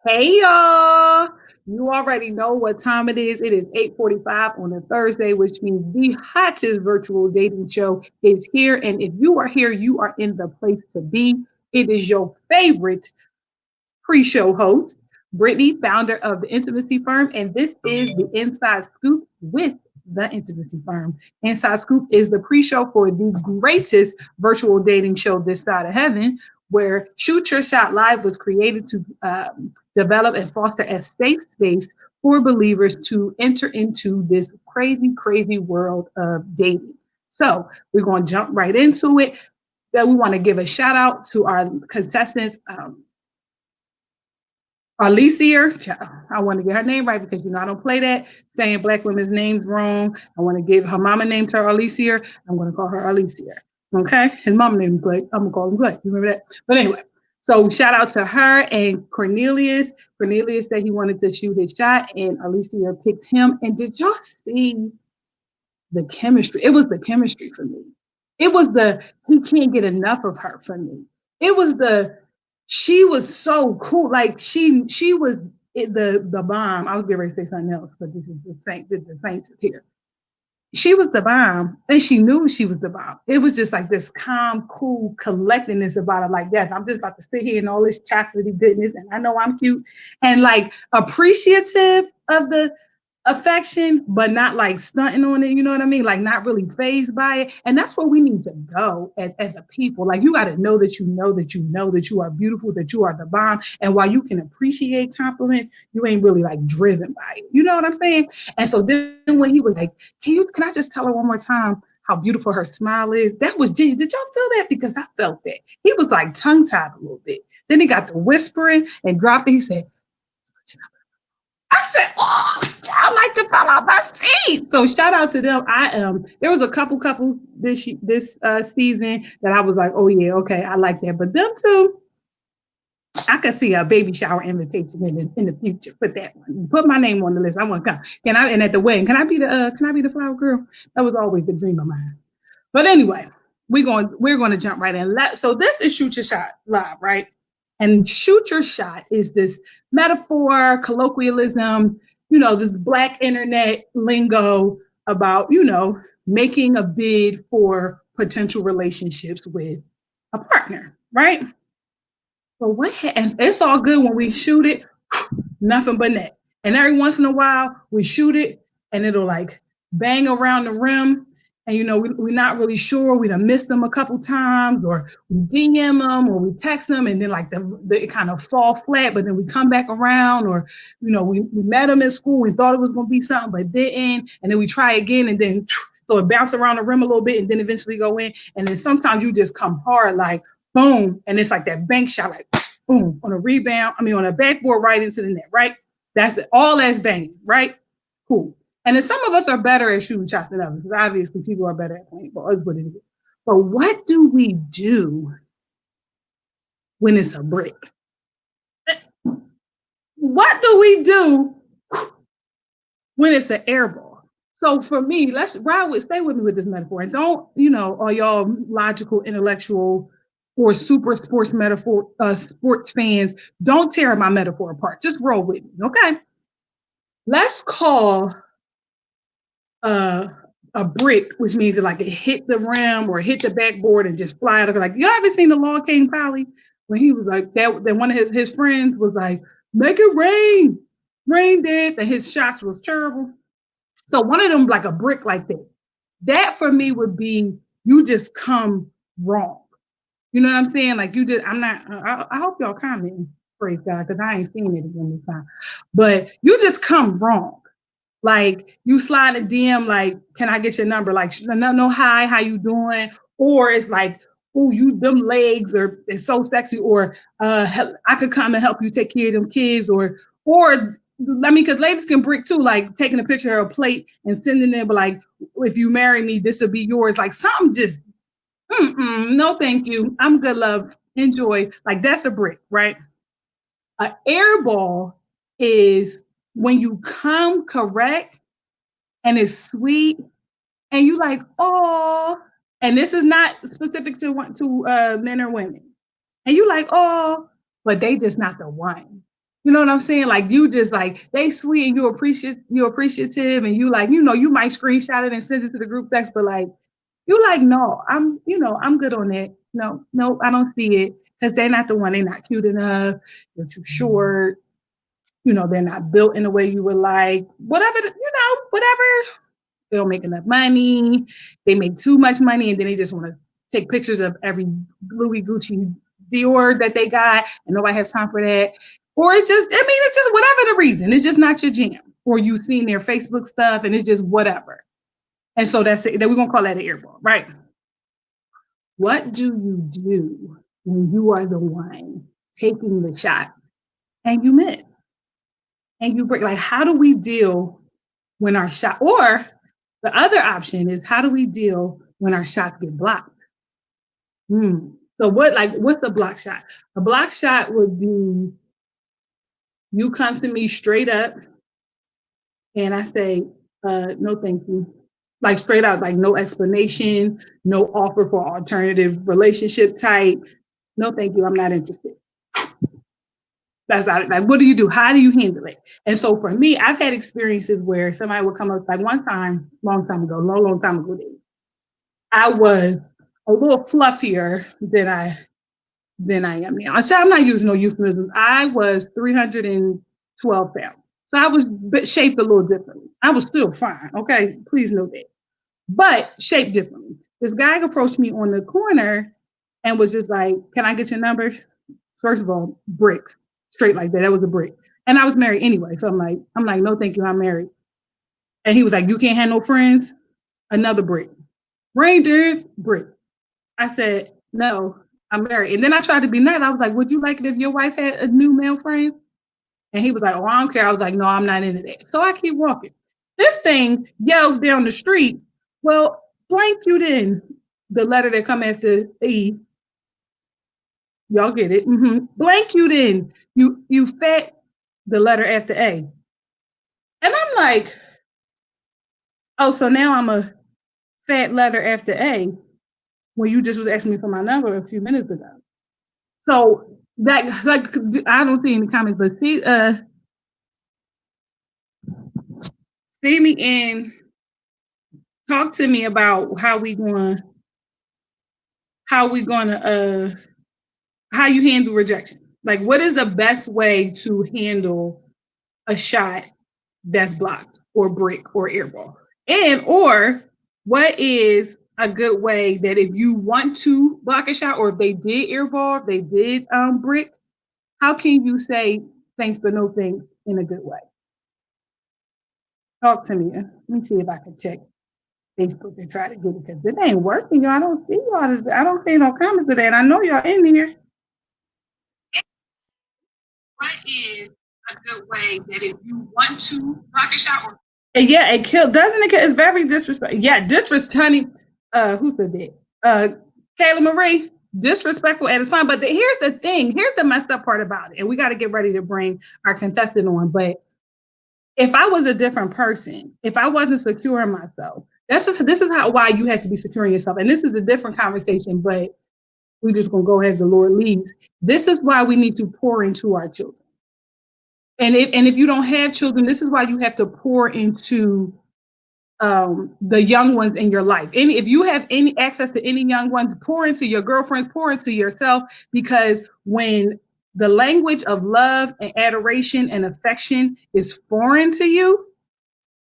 Hey y'all! You already know what time it is. It is 8:45 on a Thursday, which means the hottest virtual dating show is here. And if you are here, you are in the place to be. It is your favorite pre-show host, Brittany, founder of the Intimacy Firm, and this is the Inside Scoop with the Intimacy Firm. Inside Scoop is the pre-show for the greatest virtual dating show this side of heaven, where Shoot Your Shot Live was created to develop and foster a safe space for believers to enter into this crazy, crazy world of dating. So we're going to jump right into it. That we want to give a shout out to our contestants, Alicia, I want to get her name right because I don't play that saying black women's names wrong. I want to give her mama name to her Alicia. I'm going to call her Alicia. Okay, his mama name is Blake. I'm gonna call him Blake. You remember that? But anyway, so shout out to her and Cornelius. Cornelius said he wanted to shoot his shot, and Alicia picked him. And did y'all see the chemistry? It was the chemistry for me. It was the he can't get enough of her for me. It was the she was so cool. Like she was the bomb. I was getting ready to say something else, but this is the Saints is here. She was the bomb, and she knew she was the bomb. It was just like this calm, cool collectedness about it. Like, yes, I'm just about to sit here and all this chocolatey goodness, and I know I'm cute, and like appreciative of the affection, but not like stunting on it. You know what I mean? Like not really phased by it. And that's where we need to go as a people. Like you got to know that you know that you know that you are beautiful, that you are the bomb. And while you can appreciate compliments, you ain't really like driven by it. You know what I'm saying? And so then when he was like, can I just tell her one more time how beautiful her smile is? That was genius. Did y'all feel that? Because I felt that. He was like tongue tied a little bit. Then he got the whispering and dropped it. He said, I said, "Oh, I like to fall off my seat." So shout out to them. There was a couple couples this season that I was like, "Oh yeah, okay, I like that." But them two, I could see a baby shower invitation in the future. Put that one. Put my name on the list. I want to come. Can I? And at the wedding, can I be the flower girl? That was always the dream of mine. But anyway, we're going to jump right in. So this is Shoot Your Shot Live, right? And shoot your shot is this metaphor, colloquialism, this black internet lingo about, making a bid for potential relationships with a partner, right? So and it's all good when we shoot it, nothing but net. And every once in a while, we shoot it and it'll like bang around the rim. And we're not really sure. We done missed them a couple times, or we DM them, or we text them, and then like they kind of fall flat. But then we come back around, or we met them in school. We thought it was going to be something, but didn't. And then we try again, and then so it bounce around the rim a little bit, and then eventually go in. And then sometimes you just come hard, like boom, and it's like that bank shot, like boom, on a rebound. I mean, on a backboard right into the net, right? That's it. All that's banging, right? Cool. And then some of us are better at shooting shots than others, because obviously people are better at playing ball. Is what it is. But what do we do when it's a brick? What do we do when it's an air ball? So for me, stay with me with this metaphor. And don't, all y'all logical, intellectual, or super sports metaphor, sports fans, don't tear my metaphor apart. Just roll with me, okay? Let's call a brick, which means that like it hit the rim or hit the backboard and just fly out. Like, you ever seen the Lord King Polly when he was like that? Then one of his friends was like, "Make it rain dance," and his shots was terrible. So one of them like a brick like that. That for me would be you just come wrong. You know what I'm saying? Like you did. I'm not. I hope y'all comment. Praise God, because I ain't seen it again this time. But you just come wrong. Like you slide a DM, like, "Can I get your number?" Like, no, hi, how you doing? Or it's like, "Oh, them legs are it's so sexy," or I could come and help you take care of them kids, or I mean, because ladies can brick too, like taking a picture of a plate and sending it, but like, "If you marry me, this will be yours." Like something just, no, thank you. I'm good, love. Enjoy. Like that's a brick, right? An air ball is when you come correct and it's sweet and you like, oh, and this is not specific to men or women. And you like, oh, but they just not the one. You know what I'm saying? Like you just like they sweet and you appreciative and you like, you might screenshot it and send it to the group text, but like you like, no, I'm good on that. No, no, I don't see it because they're not the one. They're not cute enough. They're too short. They're not built in the way you would like. Whatever. They don't make enough money. They make too much money, and then they just want to take pictures of every Louis, Gucci, Dior that they got, and nobody has time for that. Or it's just whatever the reason. It's just not your jam. Or you've seen their Facebook stuff, and it's just whatever. And so that's it. Then we're gonna call that an airball, right? What do you do when you are the one taking the shot and you miss and you break? Like, how do we deal when our shot, or the other option is how do we deal when our shots get blocked? So what's a block shot? A block shot would be you come to me straight up and I say, no, thank you. Like straight out, like no explanation, no offer for alternative relationship type. No, thank you. I'm not interested. That's out. Like, what do you do? How do you handle it? And so for me, I've had experiences where somebody would come up, like one time, long time ago, long time ago, I was a little fluffier than I am now. So I'm not using no euphemisms. I was 312 pounds. So I was shaped a little differently. I was still fine. Okay. Please know that. But shaped differently. This guy approached me on the corner and was just like, can I get your numbers? First of all, brick. Straight like that. That was a brick. And I was married anyway. So I'm like, no, thank you. I'm married. And he was like, you can't have no friends? Another brick. Rain dudes, brick. I said, no, I'm married. And then I tried to be nice. I was like, would you like it if your wife had a new male friend? And he was like, oh, I don't care. I was like, no, I'm not into that. So I keep walking. This thing yells down the street, well, blank you then. The letter that come after E. Y'all get it. Mm-hmm. Blank you then. You fat the letter after A. And I'm like, oh, so now I'm a fat letter after A when you just was asking me for my number a few minutes ago. So that, like, I don't see any comments, but see me and talk to me about how you handle rejection. Like, what is the best way to handle a shot that's blocked or brick or airball? Or what is a good way that if you want to block a shot, or if they did airball, if they did brick, how can you say thanks but no thanks in a good way? Talk to me. Let me see if I can check Facebook and try to get it because it ain't working, y'all. I don't see y'all. I don't see no comments today, and I know y'all in here. What is a good way that if you want to block a shot or yeah, it killed, doesn't it? It's very disrespectful. Yeah, disrespect, honey. Who said that? Kayla Marie, disrespectful and it's fine. But here's the thing. Here's the messed up part about it. And we got to get ready to bring our contestant on. But if I was a different person, if I wasn't secure in myself, this is why you have to be secure in yourself. And this is a different conversation, but we're just going to go as the Lord leads. This is why we need to pour into our children. And if you don't have children, this is why you have to pour into the young ones in your life. And if you have any access to any young ones, pour into your girlfriends, pour into yourself, because when the language of love and adoration and affection is foreign to you,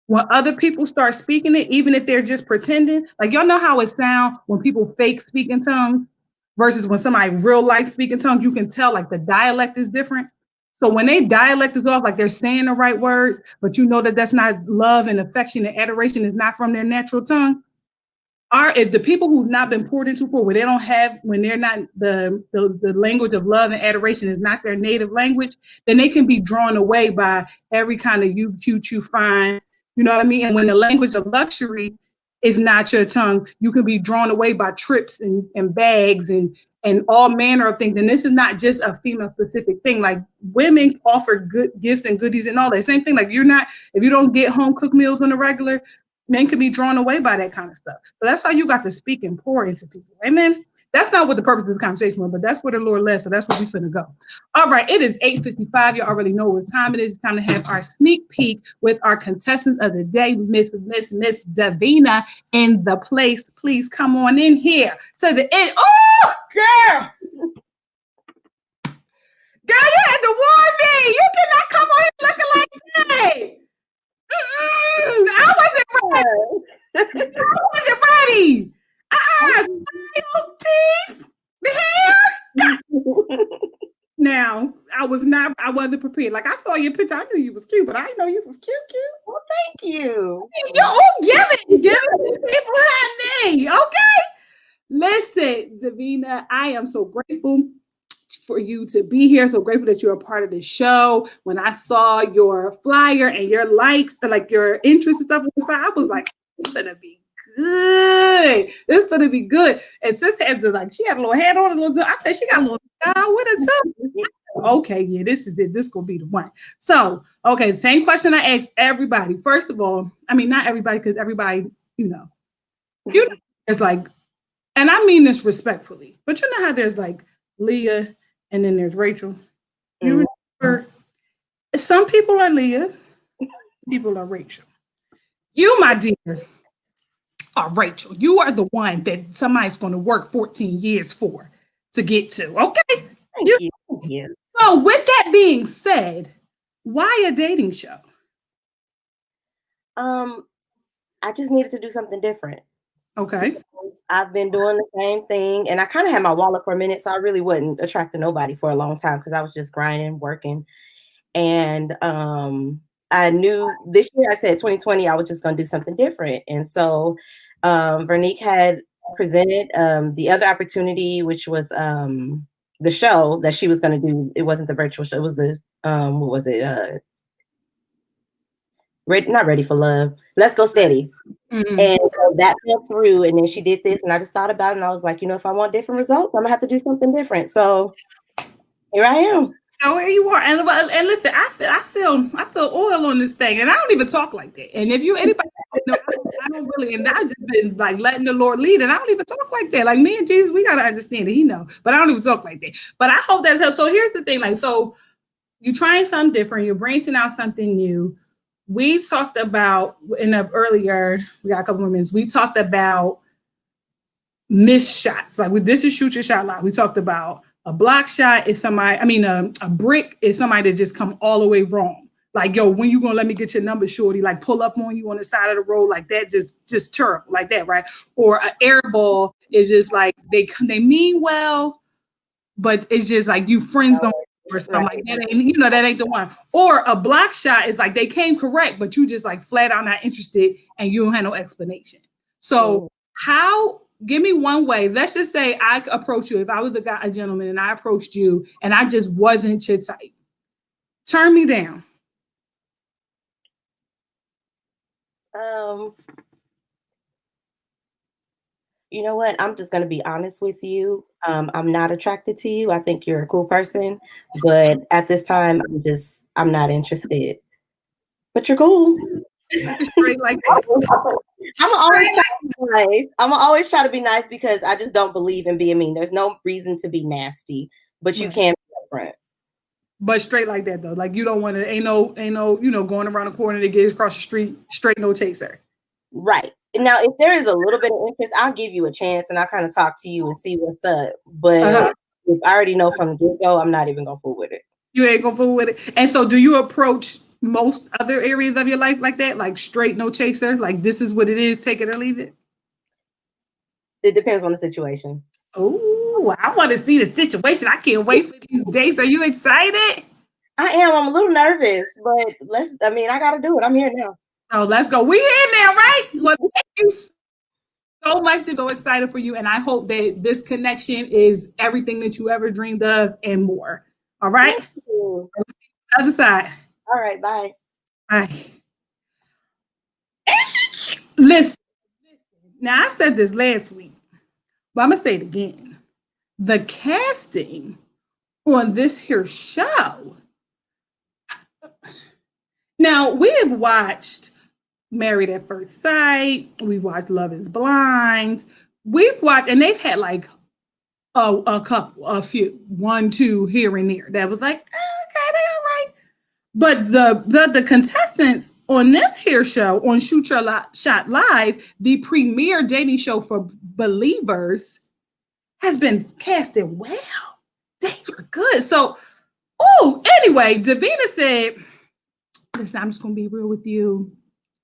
when other people start speaking it, even if they're just pretending, like y'all know how it sounds when people fake speak in tongues versus when somebody real life speak in tongues, you can tell like the dialect is different. So when they dialect is off, like they're saying the right words, but you know that that's not love and affection and adoration is not from their natural tongue. If the people who've not been poured into before, when they're not the language of love and adoration is not their native language, then they can be drawn away by every kind of you cute, you fine, you know what I mean? And when the language of luxury is not your tongue, you can be drawn away by trips and bags and all manner of things. And this is not just a female specific thing. Like women offer good gifts and goodies and all that. Same thing. Like if you don't get home cooked meals on the regular, men can be drawn away by that kind of stuff. So that's why you got to speak and pour into people. Amen. That's not what the purpose of this conversation was, but that's where the Lord led. So that's where we finna go. All right, it is 8:55. You already know what time it is. It's time to have our sneak peek with our contestants of the day, Miss Davina in the place. Please come on in here to the end. Oh, girl. Girl, you had to warn me. You cannot come on here looking like that. I wasn't ready. I wasn't ready. Teeth, the hair. Now, I wasn't prepared. Like, I saw your picture. I knew you was cute, but I didn't know you was cute. Well, thank you. Give it. People have me. Okay. Listen, Davina, I am so grateful for you to be here. So grateful that you're a part of the show. When I saw your flyer and your likes, like your interests and stuff on the side, I was like, it's gonna be good. It's gonna be good. And sis had she had a little hat on, I said she got a little style with it too. Okay, yeah, this is it. This gonna be the one. So, okay, same question I asked everybody. First of all, I mean not everybody, because everybody, it's like, and I mean this respectfully, but you know how there's like Leah and then there's Rachel. You remember, some people are Leah, people are Rachel. You, my dear, are Rachel. You are the one that somebody's going to work 14 years for to get to. Okay? Thank you. So, with that being said, why a dating show? I just needed to do something different. Okay. I've been doing the same thing, and I kind of had my wallet for a minute, so I really wasn't attracting nobody for a long time because I was just grinding, working. And I knew this year, I said 2020, I was just going to do something different. And so Veronique had presented the other opportunity, which was the show that she was going to do. It wasn't the virtual show. It was the, what was it? Not Ready for Love. Let's Go Steady. Mm-hmm. And so that fell through. And then she did this. And I just thought about it. And I was like, if I want different results, I'm going to have to do something different. So here I am. So here you are, and listen, I feel oil on this thing, and I don't even talk like that. And if anybody, I don't really, and I've just been like letting the Lord lead, and I don't even talk like that. Like me and Jesus, we gotta understand that He knows, but I don't even talk like that. But I hope that. So here's the thing, so you're trying something different, you're branching out something new. We talked about earlier. We got a couple more minutes. We talked about missed shots. Like this is shoot your shot live. We talked about. A block shot is somebody, a brick is somebody that just come all the way wrong. Like, yo, when you gonna let me get your number, shorty? Like pull up on you on the side of the road like that, just terrible, like that, right? Or an air ball is just like they mean well, but it's just like you friends don't or something like that. Ain't that ain't the one. Or a block shot is like they came correct, but you just like flat out not interested and you don't have no explanation. So how? Give me one way. Let's just say I approach you. If I was a gentleman and I approached you and I just wasn't your type, turn me down. You know what? I'm just going to be honest with you. I'm not attracted to you. I think you're a cool person, but at this time, I'm not interested. But you're cool. Straight like that. I'm always try to be nice because I just don't believe in being mean. There's no reason to be nasty, but you can be upfront. But straight like that though, like you don't want to ain't no going around the corner to get across the street, straight no chaser. Right. Now, if there is a little bit of interest, I'll give you a chance and I'll kind of talk to you and see what's up. But if I already know from the get-go, I'm not even gonna fool with it. You ain't gonna fool with it. And so do you approach most other areas of your life like that, like straight no chaser, like this is what it is, take it or leave it? It depends on the situation. Oh, I want to see the situation. I can't wait for these days. Are you excited? I am. I'm a little nervous, but I gotta do it. I'm here now. Oh, let's go. We here now, right? Well, thank you so much. So excited for you, and I hope that this connection is everything that you ever dreamed of and more. All right. Other side. All right. Bye. Bye. Listen. Now I said this last week, but I'm gonna say it again. The casting on this here show. Now we have watched Married at First Sight. We've watched Love is Blind. We've watched, and they've had like a few, one, two here and there. That was like, okay, they all right. But the contestants on this here show on Shoot Your Shot Live, the premier dating show for believers, has been casted well. They were good. So, anyway, Davina said, listen, I'm just gonna be real with you.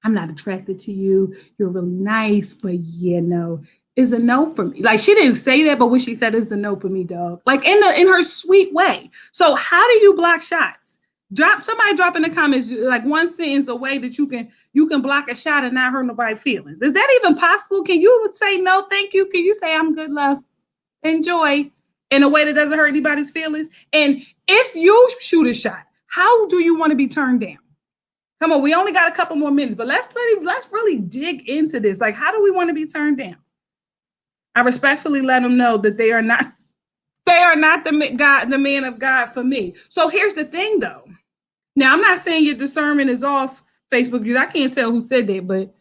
I'm not attracted to you. You're really nice, but no, is a no for me. Like she didn't say that, but what she said is a no for me, dog. Like in her sweet way. So how do you block shots? Drop in the comments like one sentence away that you can block a shot and not hurt nobody's feelings. Is that even possible? Can you say no, thank you? Can you say I'm good, love, enjoy in a way that doesn't hurt anybody's feelings? And if you shoot a shot, how do you want to be turned down? Come on, we only got a couple more minutes, but let's really dig into this. Like, how do we want to be turned down? I respectfully let them know that they are not the man of God for me. So here's the thing, though. Now, I'm not saying your discernment is off, Facebook users. I can't tell who said that, but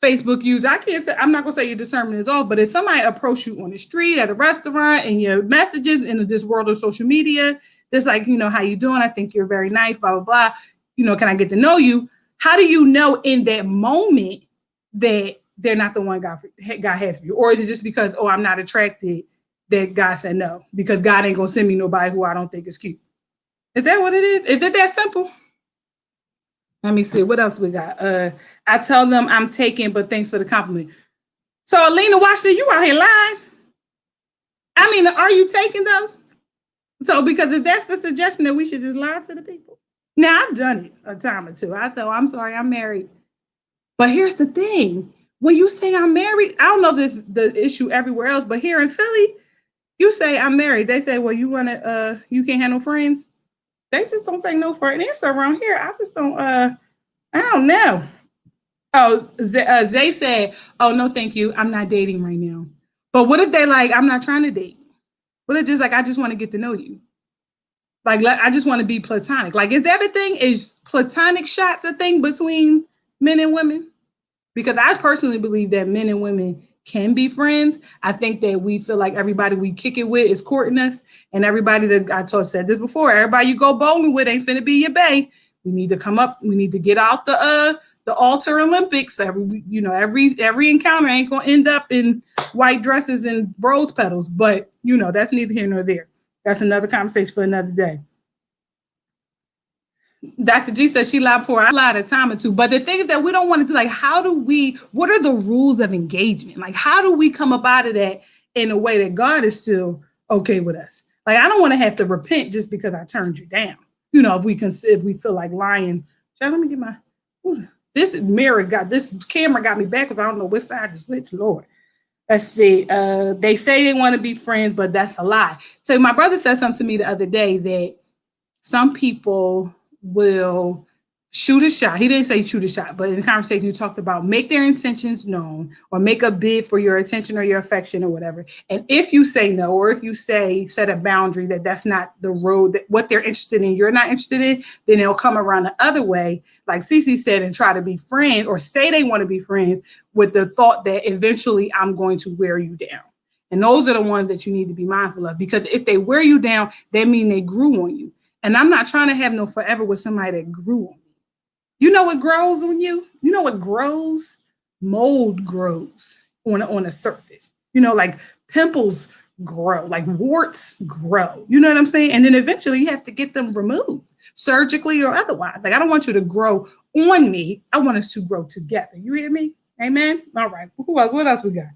Facebook users, I'm not gonna say your discernment is off, but if somebody approached you on the street, at a restaurant, and your messages in this world of social media, just like, how you doing? I think you're very nice, blah, blah, blah. Can I get to know you? How do you know in that moment that they're not the one God has for you? Or is it just because, I'm not attracted, that God said no? Because God ain't going to send me nobody who I don't think is cute. Is that what it is? Is it that simple? Let me see. What else we got? I tell them I'm taken, but thanks for the compliment. So, Alina Washington, you out here lying? I mean, are you taken, though? So, because if that's the suggestion, that we should just lie to the people. Now, I've done it a time or two. I said, I'm sorry, I'm married. But here's the thing. When you say I'm married, I don't know if this is the issue everywhere else, but here in Philly, you say I'm married. They say, well, you can't have no friends. They just don't take no for an answer around here. I just don't, I don't know. Oh, Zay said, oh, no, thank you. I'm not dating right now. But what if they're like, I'm not trying to date? What if just like, I just want to get to know you? Like, I just want to be platonic. Like, is that a thing? Is platonic shots a thing between men and women? Because I personally believe that men and women can be friends. I think that we feel like everybody we kick it with is courting us. And everybody that said this before, everybody you go bowling with ain't finna be your bae. We need to come up. We need to get out the altar Olympics. Every encounter ain't gonna end up in white dresses and rose petals. But that's neither here nor there. That's another conversation for another day. Dr. G says she lied before. I lied a time or two. But the thing is that we don't want to do, like, what are the rules of engagement? Like, how do we come up out of that in a way that God is still okay with us? Like, I don't want to have to repent just because I turned you down. If we feel like lying. Let me get this camera got me backwards. I don't know which side to switch, Lord. Let's see. They say they want to be friends, but that's a lie. So my brother said something to me the other day that some people will shoot a shot. He didn't say shoot a shot, but in the conversation you talked about make their intentions known or make a bid for your attention or your affection or whatever. And if you say no, or if you set a boundary that that's not the road, that what they're interested in, you're not interested in, then they'll come around the other way, like Cece said, and try to be friends or say they want to be friends with the thought that eventually I'm going to wear you down. And those are the ones that you need to be mindful of, because if they wear you down, that means they grew on you. And I'm not trying to have no forever with somebody that grew on me. You know what grows on you? You know what grows? Mold grows on a surface. Like pimples grow, like warts grow. You know what I'm saying? And then eventually you have to get them removed, surgically or otherwise. Like, I don't want you to grow on me. I want us to grow together. You hear me? Amen? All right. What else we got?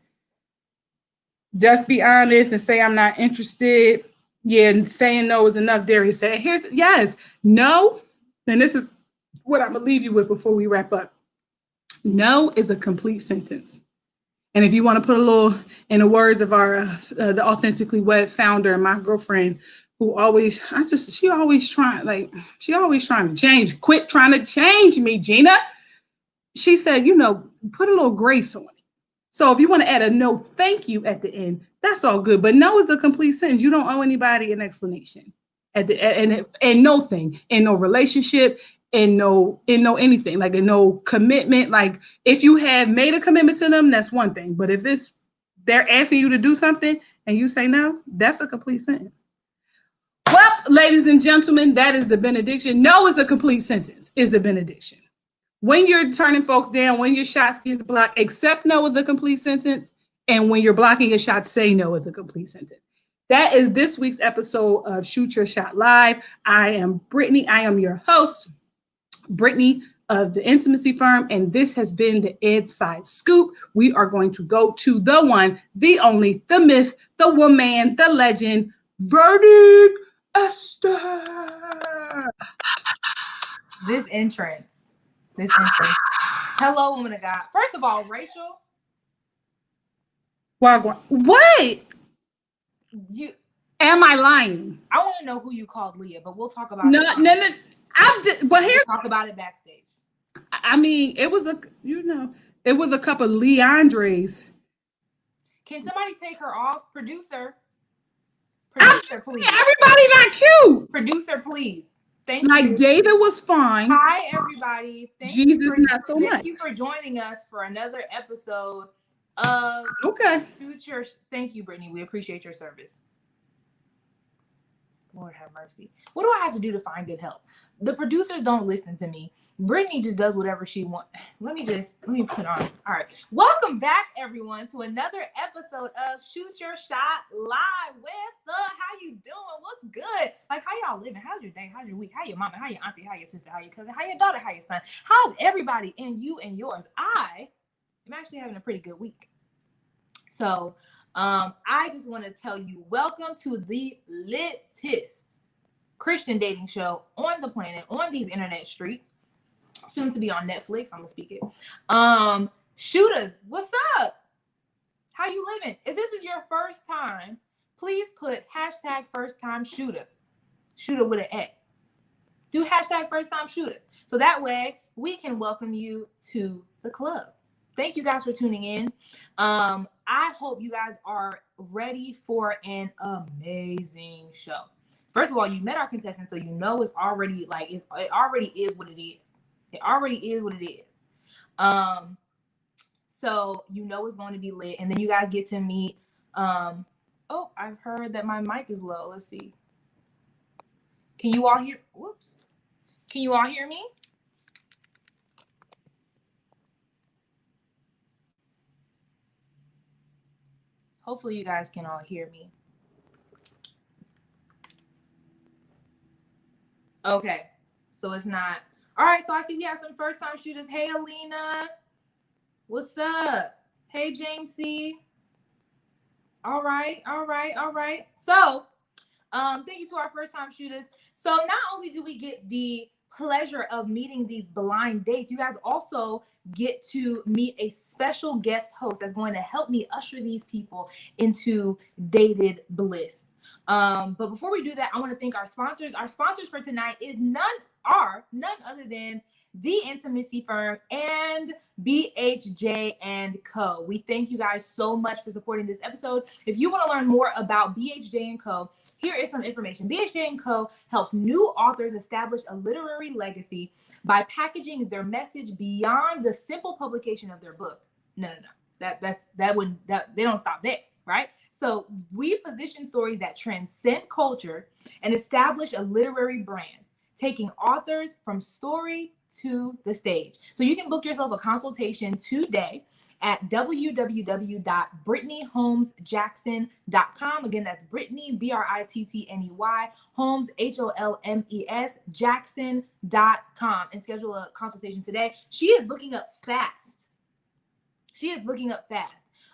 Just be honest and say I'm not interested. Yeah, and saying no is enough. Darius said, yes, no. And this is what I'm going to leave you with before we wrap up. No is a complete sentence. And if you want to put a little, in the words of the Authentically Wed founder, my girlfriend, she always trying to change. Quit trying to change me, Gina. She said, put a little grace on it. So if you want to add a no thank you at the end, that's all good. But no is a complete sentence. You don't owe anybody an explanation and no thing, and no relationship, and no anything, like no commitment. Like, if you have made a commitment to them, that's one thing. But if it's they're asking you to do something and you say no, that's a complete sentence. Well, ladies and gentlemen, that is the benediction. No is a complete sentence, is the benediction. When you're turning folks down, when your shots get blocked, accept no is a complete sentence. And when you're blocking a shot, say no is a complete sentence. That is this week's episode of Shoot Your Shot Live. I am Brittany. I am your host, Brittany of the Intimacy Firm, and this has been the Inside Scoop. We are going to go to the one, the only, the myth, the woman, the legend, Verdict Esther. This entrance. Hello, woman of God. First of all, Rachel. What? You. Am I lying? I want to know who you called Leah, but we'll talk about it. No. But here's talk about it backstage. I mean, it was a couple of Leandres. Can somebody take her off? Producer, please. Everybody not cute. Producer, please. Thank you. David was fine. Hi, everybody. Jesus, not so much. Thank you for joining us for another episode of Future. Thank you, Brittany. We appreciate your service. Lord have mercy. What do I have to do to find good help? The producers don't listen to me. Brittany just does whatever she wants. Let me put on. All right. Welcome back, everyone, to another episode of Shoot Your Shot Live. What's up? How you doing? What's good? Like, how y'all living? How's your day? How's your week? How your mama? How your auntie? How your sister? How your cousin? How your daughter? How your son? How's everybody and you and yours? I am actually having a pretty good week. So, I just want to tell you, welcome to the littest Christian dating show on the planet, on these internet streets, soon to be on Netflix. I'm gonna speak it. Shooters, what's up? How you living? If this is your first time, please put hashtag first time shooter with an A. Do hashtag first time shooter. So that way we can welcome you to the club. Thank you guys for tuning in. I hope you guys are ready for an amazing show. First of all, you met our contestants, so you know it's already it already is what it is. It already is what it is. So you know it's going to be lit, and then you guys get to meet. Oh, I've heard that my mic is low. Let's see. Can you all hear? Whoops. Can you all hear me? Hopefully you guys can all hear me. Okay, so it's not. All right, so I see we have some first-time shooters. Hey, Alina. What's up? Hey, James C. All right. So, thank you to our first-time shooters. So not only do we get the pleasure of meeting these blind dates, you guys also get to meet a special guest host that's going to help me usher these people into dated bliss. But before we do that, I want to thank our sponsors. Our sponsors for tonight is none other than The Intimacy Firm and BHJ and Co. We thank you guys so much for supporting this episode. If you want to learn more about BHJ and Co., here is some information. BHJ and Co. helps new authors establish a literary legacy by packaging their message beyond the simple publication of their book. No. They don't stop there, right? So we position stories that transcend culture and establish a literary brand, taking authors from story to the stage. So you can book yourself a consultation today at www.brittanyholmesjackson.com. Again, that's Brittany, Brittney, Holmes, Holmes, Jackson.com, and schedule a consultation today. She is booking up fast.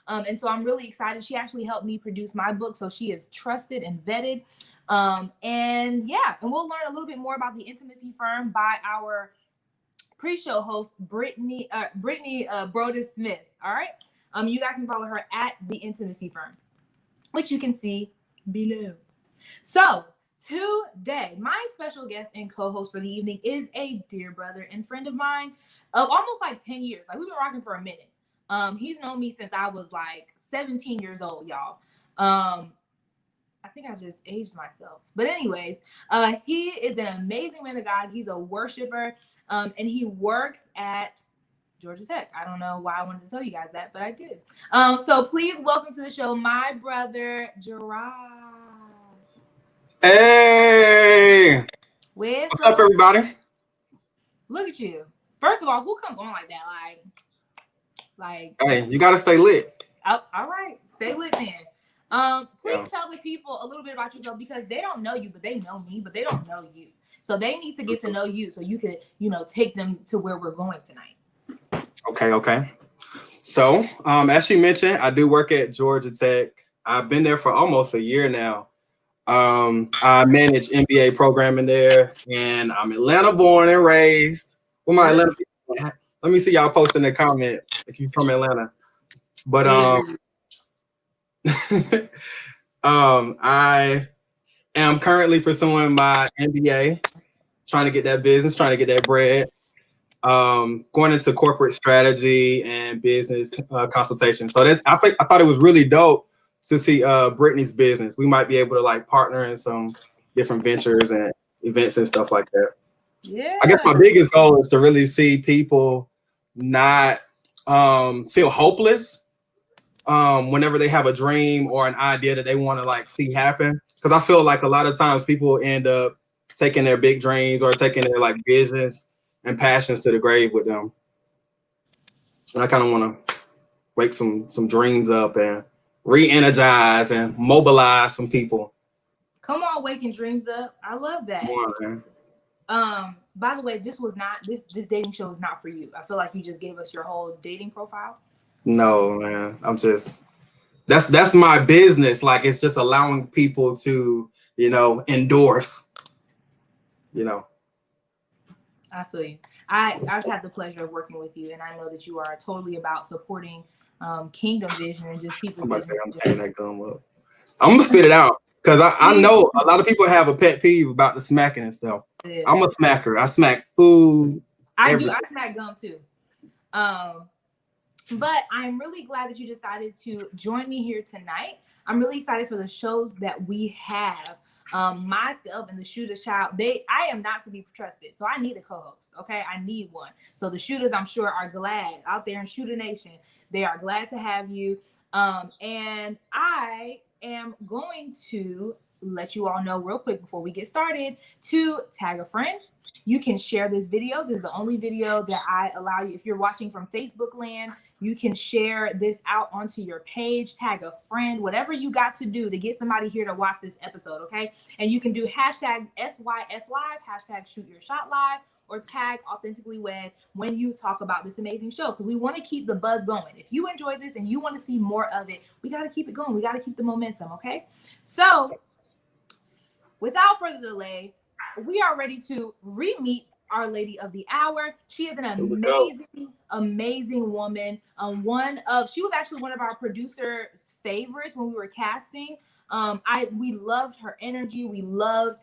And so I'm really excited. She actually helped me produce my book, so she is trusted and vetted. And we'll learn a little bit more about the Intimacy Firm by our pre-show host, Brittany Brodus Smith. All right. You guys can follow her at the Intimacy Firm, which you can see below. So today, my special guest and co-host for the evening is a dear brother and friend of mine of almost like 10 years. Like, we've been rocking for a minute. He's known me since I was like 17 years old, y'all. I think I just aged myself. But anyways, he is an amazing man of God. He's a worshiper, and he works at Georgia Tech. I don't know why I wanted to tell you guys that, but I did. So please welcome to the show my brother Gerard. Hey, what's up, everybody? Look at you. First of all, who comes on like that? Like. Hey, you gotta stay lit. All right, stay lit then. Please tell the people a little bit about yourself because they don't know you, but they know me, but they don't know you. So they need to get to know you so you could, take them to where we're going tonight. Okay. So, as she mentioned, I do work at Georgia Tech. I've been there for almost a year now. I manage MBA programming there, and I'm Atlanta born and raised. Well, my Atlanta people, let me see y'all post in the comment if you're from Atlanta. But I am currently pursuing my MBA, trying to get that business, trying to get that bread. Going into corporate strategy and business consultation. So I thought it was really dope to see Brittany's business. We might be able to like partner in some different ventures and events and stuff like that. Yeah. I guess my biggest goal is to really see people not feel hopeless whenever they have a dream or an idea that they want to like see happen. Because I feel like a lot of times people end up taking their big dreams or taking their like visions and passions to the grave with them. And I kind of want to wake some dreams up and re-energize and mobilize some people. Come on, waking dreams up. I love that. Come on, man. By the way, this dating show is not for you. I feel like you just gave us your whole dating profile. No, man. I'm just that's my business. Like it's just allowing people to, endorse, I feel you. I've had the pleasure of working with you, and I know that you are totally about supporting Kingdom Vision and just people. Somebody say I'm tearing that gum up. I'm gonna spit it out because I know a lot of people have a pet peeve about the smacking and stuff. I'm a smacker. I smack food. I smack gum too. But I'm really glad that you decided to join me here tonight. I'm really excited for the shows that we have. Myself and the Shooter's Child, I am not to be trusted. So I need a co-host. Okay. I need one. So the Shooters, I'm sure, are glad out there in Shooter Nation. They are glad to have you. And I am going to let you all know real quick before we get started to tag a friend. You can share this video. This is the only video that I allow you. If you're watching from Facebook land, you can share this out onto your page, tag a friend, whatever you got to do to get somebody here to watch this episode, okay? And you can do hashtag SYS Live, hashtag Shoot Your Shot Live, or tag Authentically Wed when you talk about this amazing show, because we want to keep the buzz going. If you enjoy this and you want to see more of it, we got to keep it going. We got to keep the momentum, okay? So without further delay, we are ready to re-meet our lady of the hour. She is an amazing woman. She was actually one of our producers' favorites when we were casting. We loved her energy. We loved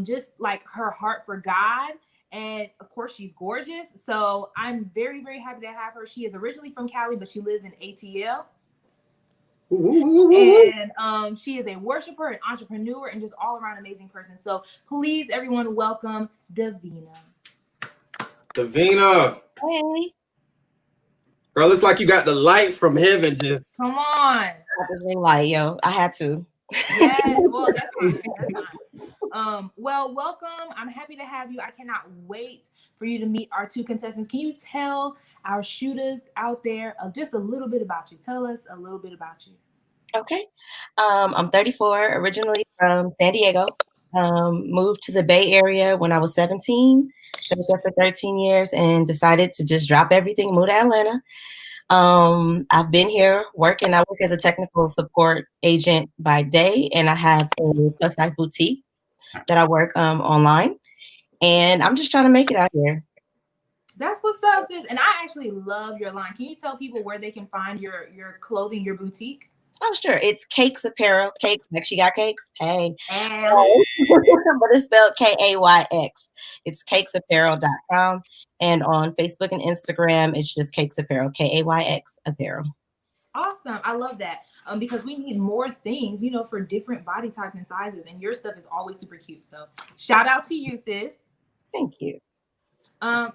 just like her heart for God. And of course, she's gorgeous. So I'm very, very happy to have her. She is originally from Cali, but she lives in ATL. And she is a worshiper, an entrepreneur, and just all around amazing person. So please, everyone, welcome Davina. Davina. Hey. Girl, it's like you got the light from heaven just. Come on. Light, yo. I had to. Yes, well, that's fine. That's fine. Well, welcome. I'm happy to have you. I cannot wait for you to meet our two contestants. Can you tell our shooters out there just a little bit about you? Tell us a little bit about you. Okay. I'm 34, originally from San Diego. Moved to the Bay Area when I was 17, stayed there for 13 years and decided to just drop everything and move to Atlanta. I've been here working. I work as a technical support agent by day, and I have a plus size boutique that I work online. And I'm just trying to make it out here. That's what's up, sis. And I actually love your line. Can you tell people where they can find your clothing, your boutique? Oh, sure. It's Cakes Apparel. Cakes, like she got cakes. Hey. And but it's spelled Kayx. It's cakesapparel.com. And on Facebook and Instagram, it's just Cakes Apparel, Kayx Apparel. Awesome. I love that. Because we need more things, for different body types and sizes. And your stuff is always super cute. So shout out to you, sis. Thank you.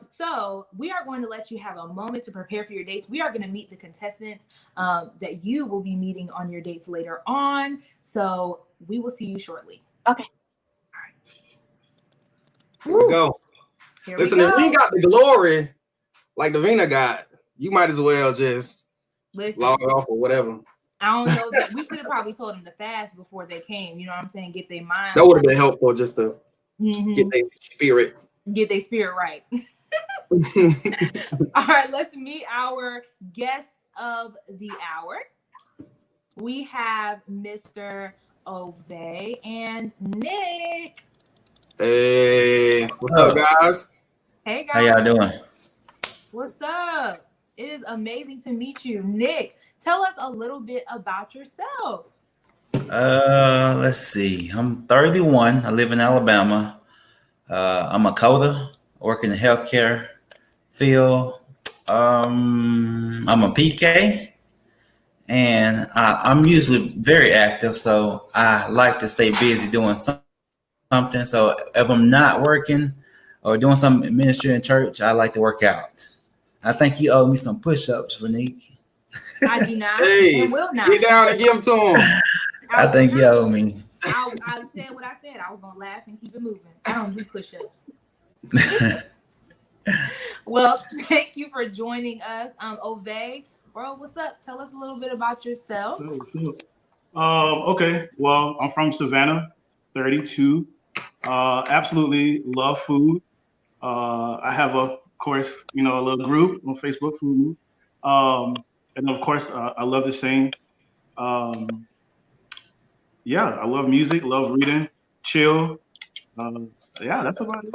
So we are going to let you have a moment to prepare for your dates. We are going to meet the contestants that you will be meeting on your dates later on. So we will see you shortly. Okay. All right. Here we go. Listen, if we ain't got the glory like Davina got, you might as well just log off or whatever. I don't know. We should have probably told them to fast before they came. You know what I'm saying? Get their mind. That would have been helpful just to get their spirit. Get their spirit right. All right, let's meet our guest of the hour. We have Mr. Ove and Nick. Hey, what's up, guys? Hey, guys. How y'all doing? What's up? It is amazing to meet you. Nick, tell us a little bit about yourself. Let's see. I'm 31. I live in Alabama. I'm a coder, work in the healthcare field. I'm a PK, and I'm usually very active, so I like to stay busy doing something. So if I'm not working or doing some ministry in church, I like to work out. I think you owe me some push-ups, Renique. I do not and will not. Get down and give them to him. I think you owe me. I said what I said. I was going to laugh and keep it moving. I don't do push-ups. Well, thank you for joining us. Ove, bro, what's up? Tell us a little bit about yourself. Okay. Well, I'm from Savannah, 32. Absolutely love food. I have of course, a little group on Facebook, food. And of course, I love to sing. Yeah, I love music, love reading, chill. Yeah, that's about it.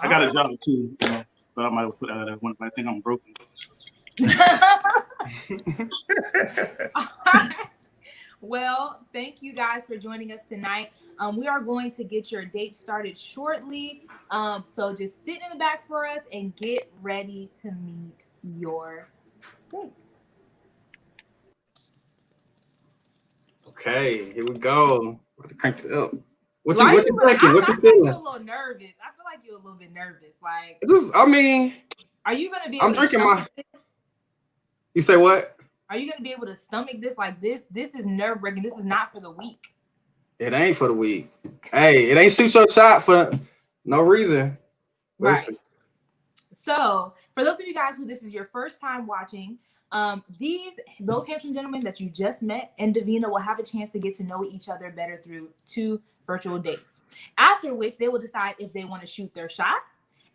I got a job too, but I might have put out that one, but I think I'm broken. Well, thank you guys for joining us tonight. We are going to get your date started shortly. So just sit in the back for us and get ready to meet your date. Okay, here we go. Crank it up. What Why you thinking? What you feeling? I feel a little nervous. I feel like you're a little bit nervous. Like, are you gonna be able I'm to drinking stomach this? You say what? Are you gonna be able to stomach this? Like this is nerve-wracking. This is not for the weak. It ain't for the weak. Hey, it ain't shoot your shot for no reason. Right. So for those of you guys who this is your first time watching, those handsome gentlemen that you just met and Davina will have a chance to get to know each other better through 2 virtual dates. After which they will decide if they want to shoot their shot,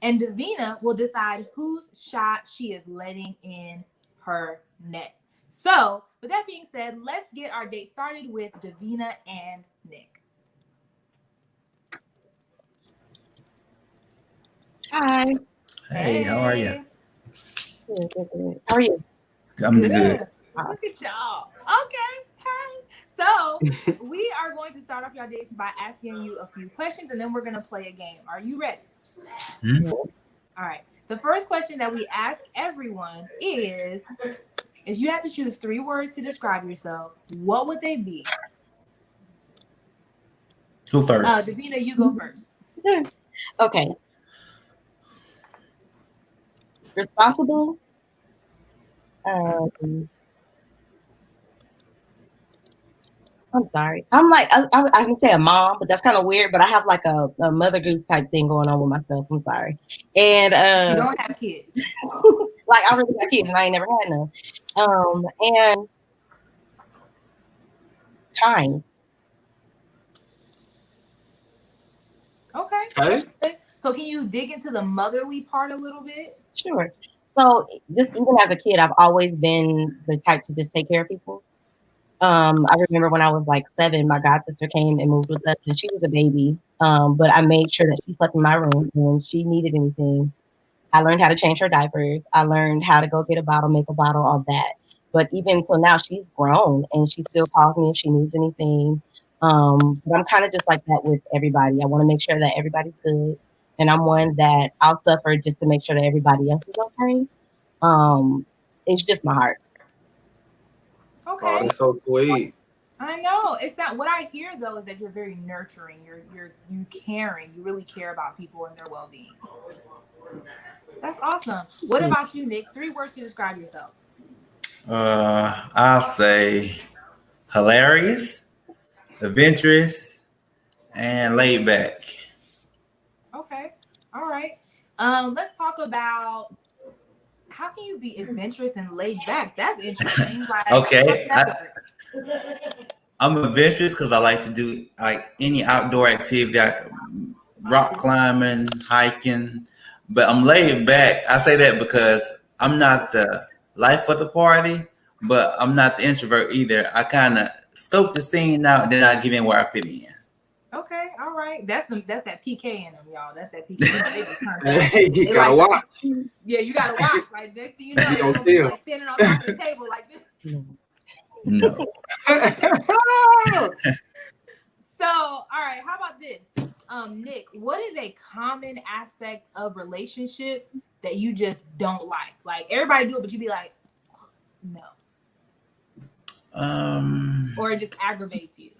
and Davina will decide whose shot she is letting in her net. So with that being said, let's get our date started with Davina and Nick. Hi. Hey, how are you? Good. How are you? I'm good. Look at y'all. Okay. Hey. So we are going to start off your dates by asking you a few questions, and then we're going to play a game. Are you ready? Hmm? All right. The first question that we ask everyone is, if you had to choose 3 words to describe yourself, what would they be? Who first? Davina, you go first. Okay. Responsible. I'm sorry. I'm like, I was gonna say a mom, but that's kind of weird. But I have like a mother goose type thing going on with myself. I'm sorry. And you don't have kids. Like I really got kids and I ain't never had none. And kind. Okay. So can you dig into the motherly part a little bit? Sure. So just even as a kid, I've always been the type to just take care of people. I remember when I was like 7, my god sister came and moved with us, and she was a baby. But I made sure that she slept in my room, and when she needed anything, I learned how to change her diapers. I learned how to go get a bottle, make a bottle, all that. But even till now, she's grown, and she still calls me if she needs anything. But I'm kind of just like that with everybody. I want to make sure that everybody's good, and I'm one that I'll suffer just to make sure that everybody else is okay. It's just my heart. Okay. Oh, that's so sweet. I know. It's not what I hear though is that you're very nurturing. You caring. You really care about people and their well-being. That's awesome. What about you, Nick? 3 words to describe yourself. I'll say hilarious, adventurous, and laid back. Okay. All right. Let's talk about how can you be adventurous and laid back? That's interesting. Like, Okay, how does that work? I'm adventurous because I like to do like any outdoor activity, like rock climbing, hiking. But I'm laid back. I say that because I'm not the life of the party, but I'm not the introvert either. I kind of scope the scene out, then I get in where I fit in. Okay, all right. That's that PK in them, y'all. That's that PK. They just turned up. Hey, you They gotta like, watch. yeah, you gotta watch. Like next thing you know, You they're gonna gonna be feel. like standing on top of the table like this. No. So, all right, how about this? Nick, what is a common aspect of relationships that you just don't like? Like everybody do it, but you be like, no. Or it just aggravates you.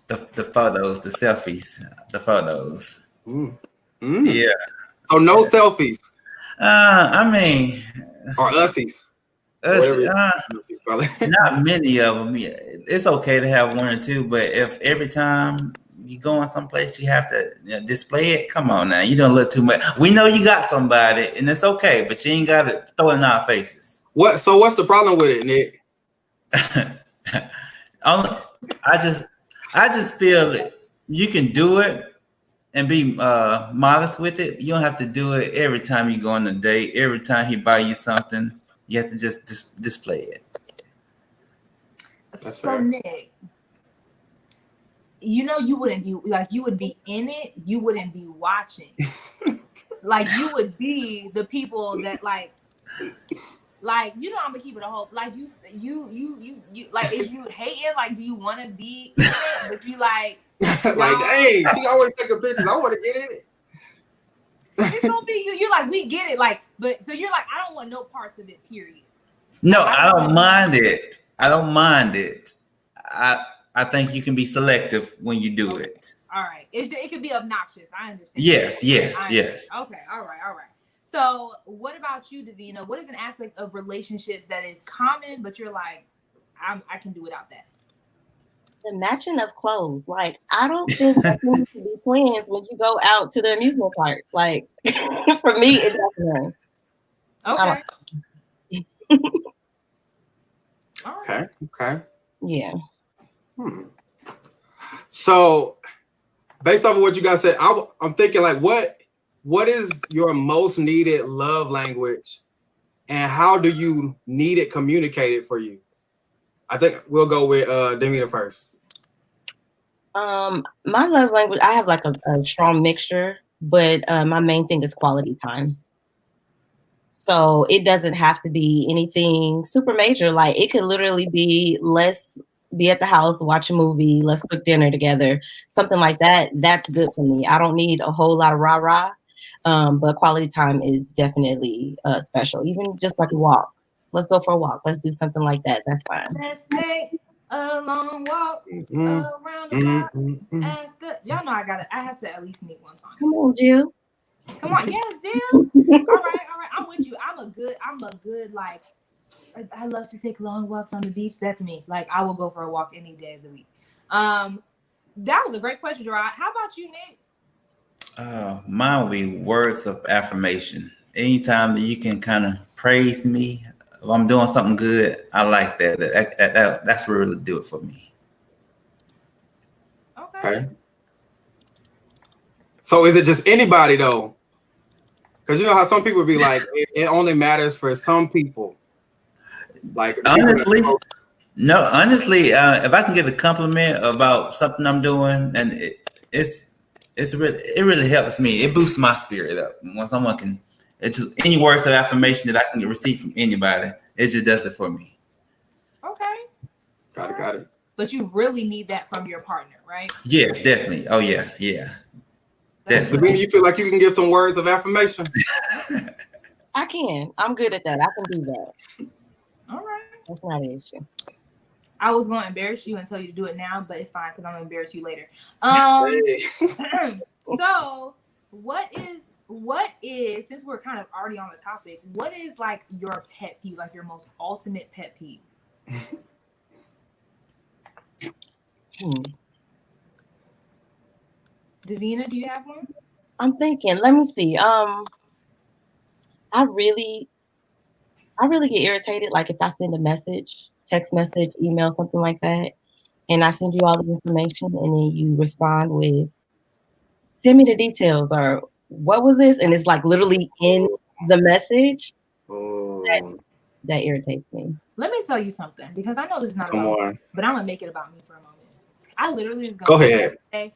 The photos, the selfies, the photos. Mm. Yeah. So no selfies I mean, or ussies. us, Whatever you call it. not many of them. Yeah, it's okay to have 1 or 2, but if every time you go in someplace you have to display it, come on now, you don't look too much. We know you got somebody, and it's okay, but you ain't got to throw it in our faces. What? So what's the problem with it, Nick? I just feel that you can do it and be modest with it. You don't have to do it every time you go on a date. Every time he buy you something, you have to just display it. That's so fair. Nick, you know you wouldn't be like you would be in it, you wouldn't be watching. Like you would be the people that like you know I'm gonna keep it a whole like you like is you hating like do you want to be in it but you like Like, dang, she always taking pictures. I want to get in it. it's gonna be you're like we get it like but so you're like I don't want no parts of it period. No, Like, I don't mind it. I don't mind it. I think you can be selective when you do it. All right, it could be obnoxious. I understand. Yes. Okay, all right. So, what about you, Davina? What is an aspect of relationships that is common, but you're like, I can do without that? The matching of clothes. Like, I don't think that you need to be twins when you go out to the amusement park. Like, for me, it doesn't. Okay. Okay. Yeah. So, based off of what you guys said, I'm thinking like, what is your most needed love language, and how do you need it communicated for you? I think we'll go with Davina first. My love language, I have like a strong mixture, but my main thing is quality time. So it doesn't have to be anything super major. Like it could literally be let's be at the house, watch a movie, let's cook dinner together, something like that. That's good for me. I don't need a whole lot of rah-rah, but quality time is definitely special. Even just like a walk. Let's go for a walk. Let's do something like that. That's fine. Let's take a long walk around the block. Y'all know I have to at least sneak one time. Come on, Jill. Come on, yes, Jill. All right. I'm with you. I'm a good like. I love to take long walks on the beach. That's me. Like I will go for a walk any day of the week. That was a great question, Gerard. How about you, Nick? Mine would be words of affirmation. Anytime that you can kind of praise me, if I'm doing something good, I like that. That's what really do it for me. Okay. So is it just anybody though? Because you know how some people be like, it only matters for some people. Like honestly, if I can get a compliment about something I'm doing, and it really helps me. It boosts my spirit up when someone can. It's just any words of affirmation that I can receive from anybody. It just does it for me. Okay. Got it. But you really need that from your partner, right? Yes, definitely. Oh yeah. Definitely. You feel like you can give some words of affirmation? I can. I'm good at that. I can do that. All right. That's not an issue. I was going to embarrass you and tell you to do it now, but it's fine because I'm going to embarrass you later. So, what is since we're kind of already on the topic, what is like your pet peeve, like your most ultimate pet peeve? Davina, do you have one? I'm thinking. Let me see. I really get irritated. Like if I send a message, text message, email, something like that, and I send you all the information, and then you respond with, "Send me the details," or "What was this?" And it's like literally in the message. That irritates me. Let me tell you something, because I know this is not Come about on. me, but I'm gonna make it about me for a moment. I literally is Go gonna ahead. say,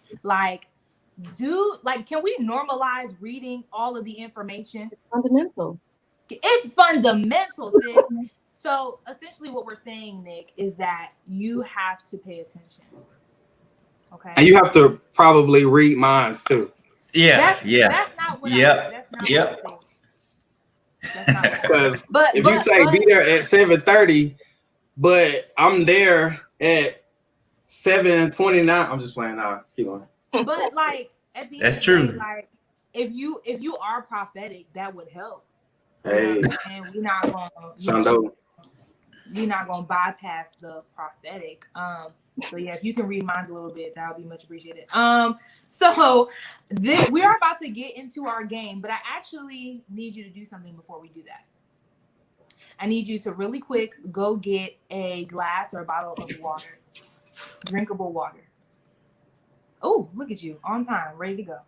can we normalize reading all of the information? It's fundamental. It's fundamental, sis. So essentially what we're saying, Nick, is that you have to pay attention. Okay. And you have to probably read minds too. Yeah. That's not what Yep. I Yep. said. That's not what I said. Because But if you say be there at 7:30, but I'm there at 7:29, I'm just playing now. Keep going. But like at the That's end of the true. day, like if you are prophetic, that would help. Hey, And we're not gonna you're not gonna bypass the prophetic. So yeah, if you can read minds a little bit, that would be much appreciated. So we are about to get into our game, but I actually need you to do something before we do that. I need you to really quick go get a glass or a bottle of water, drinkable water. Oh, look at you, on time, ready to go.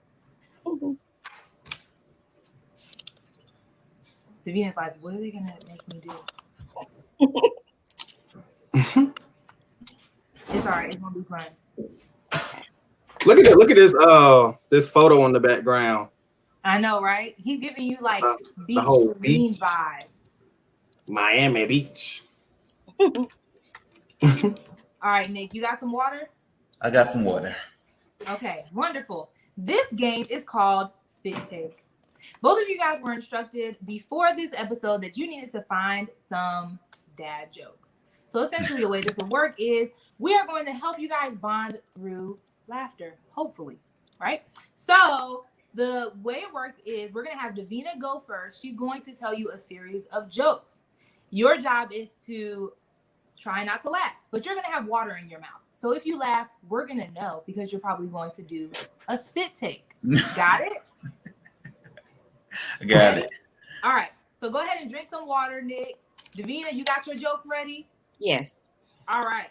Davina's like, what are they gonna make me do? It's all right. It's gonna be fun. Look at this photo on the background. I know, right? He's giving you like beach whole screen beach. vibes. Miami Beach. All right, Nick, you got some water? I got some water. Okay, wonderful. This game is called Spit Take. Both of you guys were instructed before this episode that you needed to find some dad jokes. So essentially the way this will work is we are going to help you guys bond through laughter, hopefully, right? So the way it works is we're going to have Davina go first. She's going to tell you a series of jokes. Your job is to try not to laugh, but you're going to have water in your mouth. So if you laugh, we're going to know because you're probably going to do a spit take. Got it? I got it. All right. So go ahead and drink some water, Nick. Davina, you got your jokes ready? Yes. All right.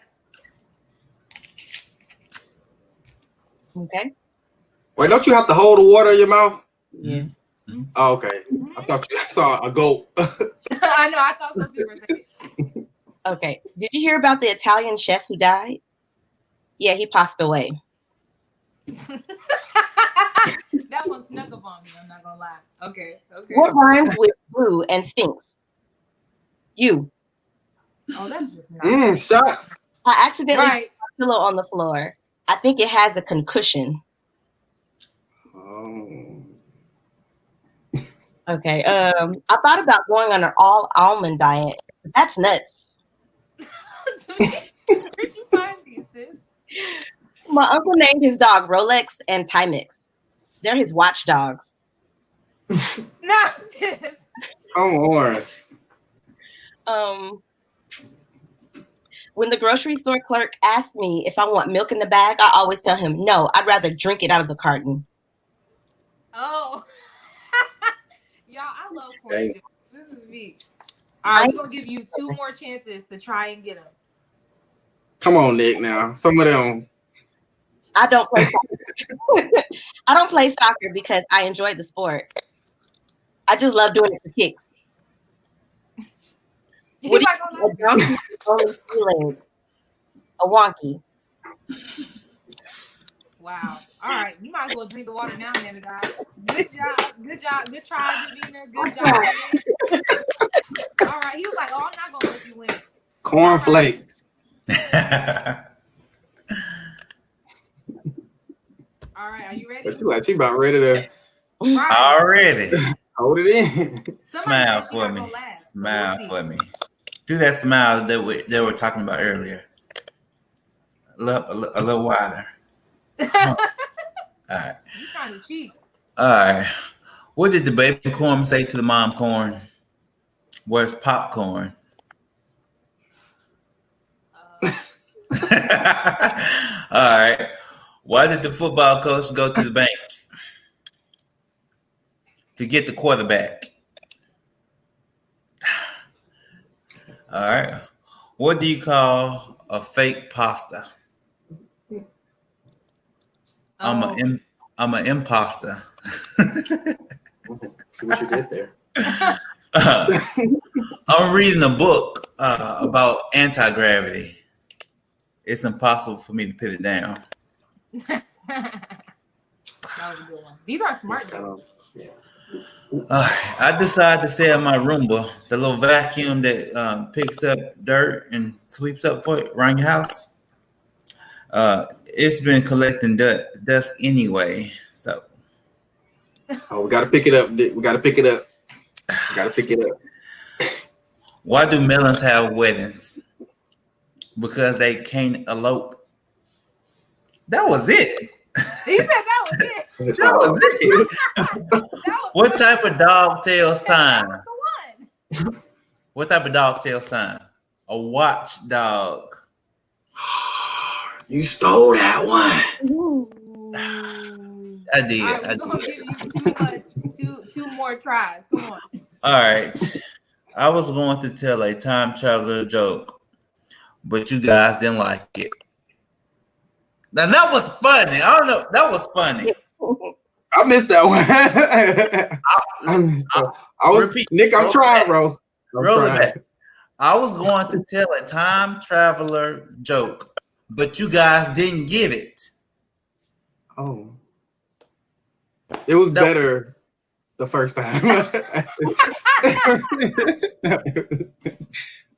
Okay. Wait, don't you have to hold the water in your mouth? Yeah. Oh, okay. I thought you saw a goat. I know. I thought so too for a second. Okay. Did you hear about the Italian chef who died? Yeah, he passed away. That one snuck up on me. I'm not gonna lie. Okay. What rhymes with blue and stinks? You. Oh, that's just nice. Shots. I accidentally Right. put my pillow on the floor. I think it has a concussion. Okay. I thought about going on an all almond diet. But that's nuts. Where'd you find these, sis? My uncle named his dog Rolex and Timex. They're his watchdogs. No, sis. Come on. When the grocery store clerk asks me if I want milk in the bag, I always tell him, no, I'd rather drink it out of the carton. Oh. Y'all, I love corn Dang. jokes. This is me. All right, we're going to give you 2 more chances to try and get them. Come on, Nick. Now some of them. I don't play soccer. I don't play soccer because I enjoy the sport. I just love doing it for kicks. He's What do not you gonna think a donkey with only 2 legs? A wonky. Wow. All right. You might as well drink the water now, man, guys. Good job. Good try, Davina. Good job. All right. He was like, oh, I'm not going to let you win. Cornflakes. All right. Are you ready? She about ready to Right. Already. hold it in. Somebody Smile said she for not me. gonna laugh, so Smile we'll see. for me. Do that smile that they were talking about earlier. A little wider. All right. You trying to cheat? All right. What did the baby corn say to the mom corn? Where's popcorn? All right. Why did the football coach go to the bank? To get the quarterback. All right. What do you call a fake pasta? I'm an imposter. See what you did there. I'm reading a book about anti-gravity. It's impossible for me to put it down. That was a good one. These are smart though. Yeah. I decided to sell my Roomba, the little vacuum that picks up dirt and sweeps up for it around your house. It's been collecting dust anyway, so. Oh, we gotta pick it up. We gotta pick it up. We gotta pick it up. Why do melons have weddings? Because they can't elope. That was it. He said that was it. That was it. That was What type of dog tells that time? was the one. What type of dog tells time? A watchdog. You stole that one. Ooh. I did. All right, I we're gonna did. give you two more tries. Come on. All right. I was going to tell a time traveler joke, but you guys didn't like it. Now that was funny. I don't know. That was funny. I missed that one. I missed that. I was Repeat. Nick. I'm Roll trying, it bro. Roll it back. I was going to tell a time traveler joke, but you guys didn't get it. Oh, it was better the first time.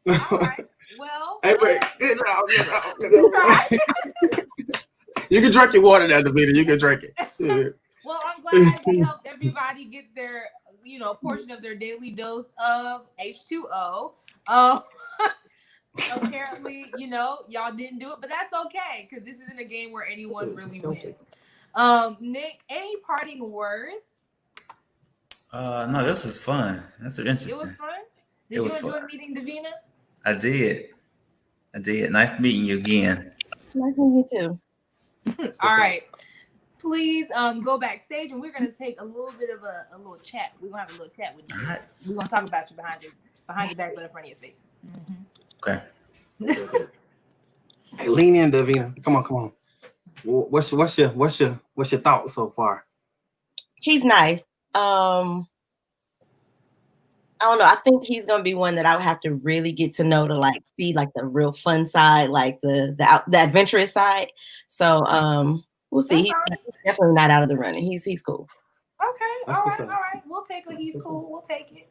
All right. Well, Hey, wait. You can drink your water now, Davina. You can drink it. Yeah. well, I'm glad we helped everybody get their, portion of their daily dose of H2O. Apparently, y'all didn't do it, but that's okay because this isn't a game where anyone really wins. Nick, any parting words? No, this was fun. That's interesting. It was fun. Did you enjoy meeting Davina? I did. Nice meeting you again. Nice meeting you too. All right. Please go backstage and we're gonna take a little bit of a little chat. We're gonna have a little chat with you. All right. We're gonna talk about you behind your back, but in front of your face. Mm-hmm. Okay. Hey, lean in, Davina. Come on. What's your thoughts so far? He's nice. I don't know. I think he's gonna be one that I would have to really get to know to see the real fun side, the adventurous side. So we'll see. He's definitely not out of the running. He's cool. Okay. All right. We'll take it. He's cool. We'll take it.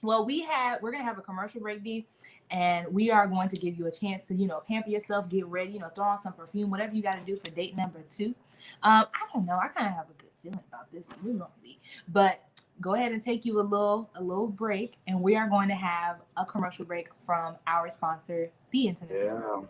Well, we're gonna have a commercial break, D, and we are going to give you a chance to pamper yourself, get ready, throw on some perfume, whatever you got to do for date number 2. I don't know. I kind of have a good feeling about this one. We're gonna see, but go ahead and take you a little break, and we are going to have a commercial break from our sponsor, The Intimate. Yeah.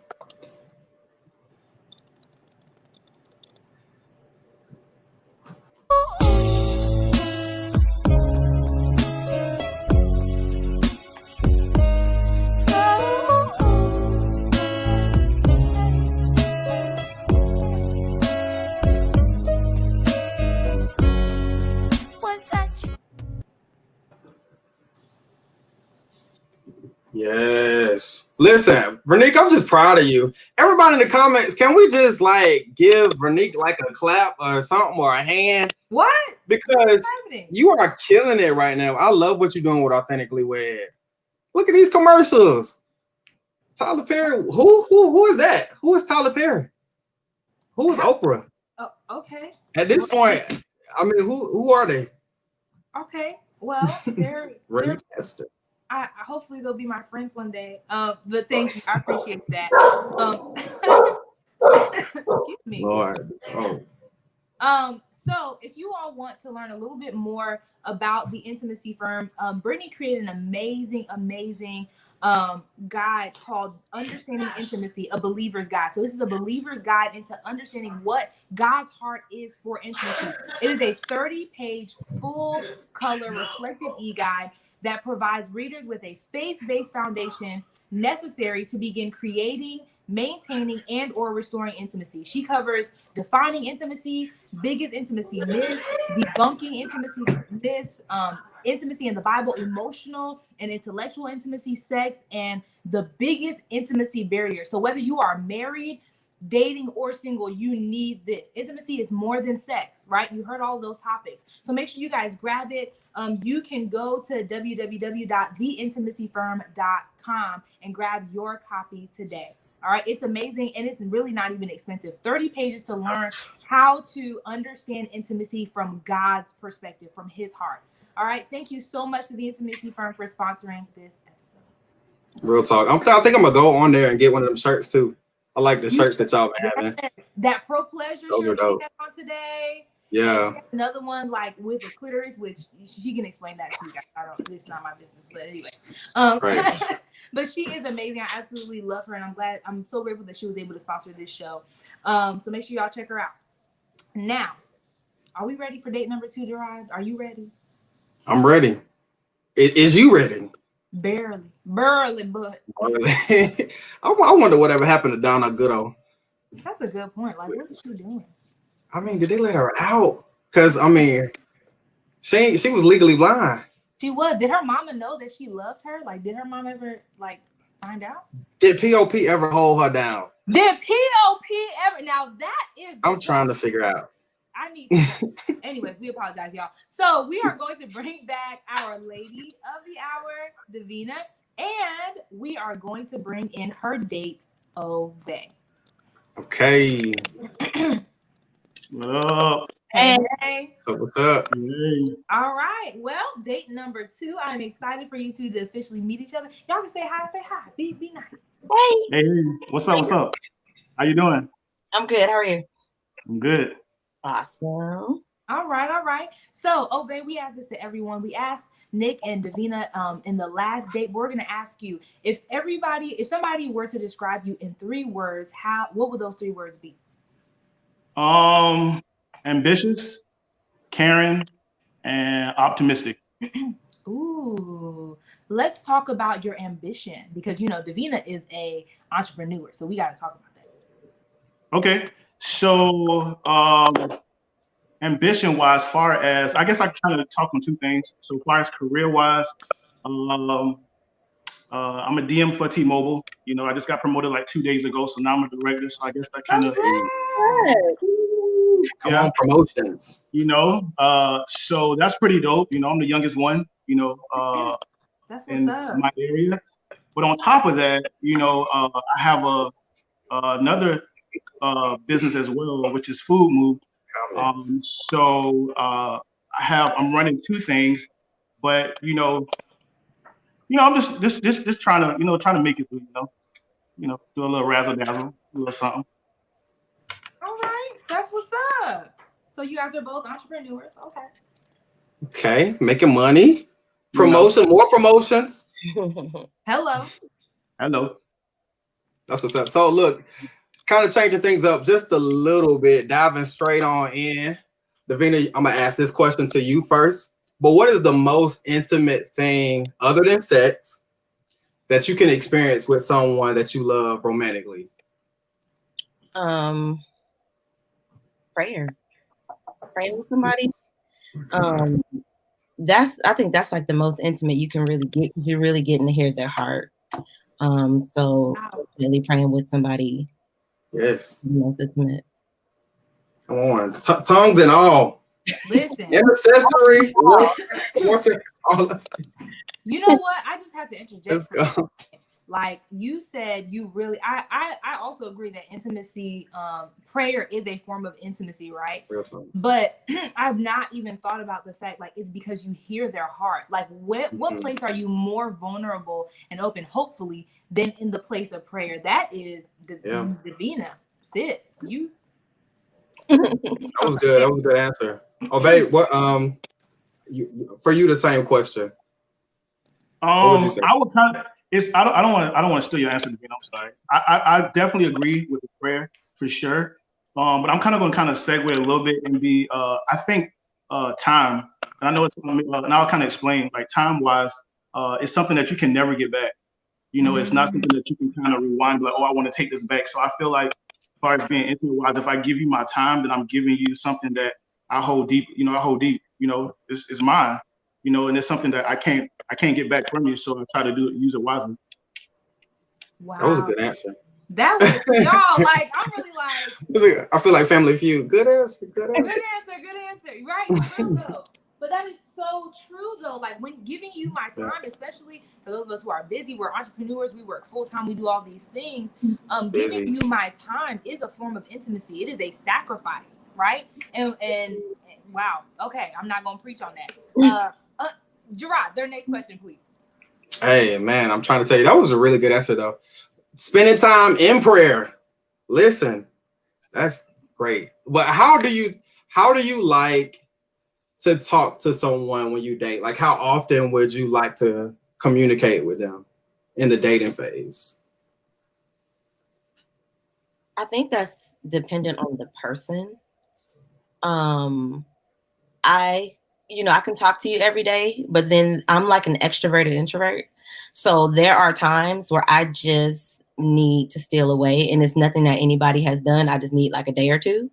Yes. Listen, Vernique, I'm just proud of you. Everybody in the comments, can we just give Vernique a clap or something or a hand? What? Because you are killing it right now. I love what you're doing with Authentically Wed. Look at these commercials. Tyler Perry. Who is that? Who is Tyler Perry? Who is Oprah? Oh, okay. At this point, I mean, who are they? Okay. Well, they're Esther. I hopefully they'll be my friends one day. But thank you. I appreciate that. Excuse me. Lord. Oh. So if you all want to learn a little bit more about the intimacy firm, Brittany created an amazing guide called Understanding Intimacy, a believer's guide. So this is a believer's guide into understanding what God's heart is for intimacy. It is a 30-page full color reflective e-guide that provides readers with a faith-based foundation necessary to begin creating, maintaining, and or restoring intimacy. She covers defining intimacy, biggest intimacy myths, debunking intimacy myths, intimacy in the Bible, emotional and intellectual intimacy, sex, and the biggest intimacy barrier. So whether you are married, dating, or single, you need this. Intimacy is more than sex, right? You heard all of those topics. So make sure you guys grab it. You can go to www.theintimacyfirm.com and grab your copy today. All right, it's amazing, and it's really not even expensive. 30 pages to learn how to understand intimacy from God's perspective, from his heart. All right, thank you so much to the Intimacy Firm for sponsoring this episode. Real talk. I think I'm gonna go on there and get one of them shirts too. I like the shirts that y'all been having. That Pro Pleasure Those are shirt dope. she had on today. Yeah. She has another one like with the clitoris, which she can explain that to you guys. It's not my business, but anyway. Right. But she is amazing. I absolutely love her, and I'm so grateful that she was able to sponsor this show. So make sure y'all check her out. Now, are we ready for date number 2, Gerard? Are you ready? I'm ready. Is you ready? Barely, but I wonder whatever happened to Donna Goodo. that's a good point. Like, what is she doing? I mean, did they let her out? Because I mean, she was legally blind. She was. Did her mama know that she loved her? Like, did her mom ever like find out? Did POP ever hold her down? Did POP ever? Now that is. I'm trying to figure out. I need to. Anyways, we apologize, y'all. So we are going to bring back our lady of the hour, Davina, and we are going to bring in her date, Ove. Okay. What up? Hey. So what's up? Hey. All right. Well, date number 2. I'm excited for you two to officially meet each other. Y'all can say hi. Say hi. Be nice. Hey, Hey, what's up? What's up? How you doing? I'm good. How are you? I'm good. All Awesome. right. So, Ove, we asked this to everyone. We asked Nick and Davina in the last date. We're gonna ask you if somebody were to describe you in 3 words, what would those 3 words be? Ambitious, caring, and optimistic. Ooh, let's talk about your ambition because Davina is a entrepreneur, so we got to talk about that. Okay. So ambition wise, far as I guess I kind of talk on 2 things. So far as career wise, I'm a DM for T-Mobile. I just got promoted like 2 days ago, so now I'm a director. So I guess that kind of Come on, promotions. So that's pretty dope. I'm the youngest one. That's what's in up. my area. But on top of that, I have another business as well, which is Food Move. I'm running 2 things, but I'm just trying to make it through. Do a little razzle dazzle, a little something. All right, that's what's up. So you guys are both entrepreneurs. Okay, making money. Promotion, more promotions. Hello. That's what's up. So look, kind of changing things up just a little bit, diving straight on in. Davina, I'm gonna ask this question to you first. But what is the most intimate thing other than sex that you can experience with someone that you love romantically? Prayer. Praying with somebody. I think that's like the most intimate you can really get. You're really getting to hear their heart. So really praying with somebody. Yes. The most intimate. Come on, tongues and all. Listen. Intercessory. Warfare, all of it. You know what? I just had to interject. Let's go. Like you said, you really, I also agree that intimacy, prayer is a form of intimacy, right? But I've not even thought about the fact, like, it's because you hear their heart. Like, what place are you more vulnerable and open, hopefully, than in the place of prayer? That is Davina, sis. That was good. That was a good answer. Obey. What for you the same question. What would you say? I would kind of. It's. I don't want to steal your answer, Davina. I'm sorry. I definitely agree with the prayer for sure. But I'm kind of going to kind of segue a little bit and be. I think time. And I know it's. And I'll kind of explain. Like time wise, it's something that you can never get back. You know, it's not something that you can kind of rewind. Like, oh, I want to take this back. So I feel like, as far as being intimate wise, if I give you my time, then I'm giving you something that I hold deep. You know, I hold deep. You know, it's mine. You know, and it's something that I can't get back from you. So I try to use it wisely. Wow. That was a good answer. That was y'all. Like I'm really like. I feel like Family Feud. Good answer. Good answer. Good answer. Good answer. Right. For real though. But that is so true though. Like when giving you my time, especially for those of us who are busy, we're entrepreneurs, we work full time, we do all these things. Giving you my time is a form of intimacy. It is a sacrifice, right? And wow. Okay, I'm not gonna preach on that. Gerard, their next question, please. Hey man, I'm trying to tell you that was a really good answer though. Spending time in prayer. Listen, that's great. But how do you like to talk to someone when you date? Like how often would you like to communicate with them in the dating phase? I think that's dependent on the person. I can talk to you every day, but then I'm like an extroverted introvert. So there are times where I just need to steal away, and it's nothing that anybody has done. I just need like a day or two.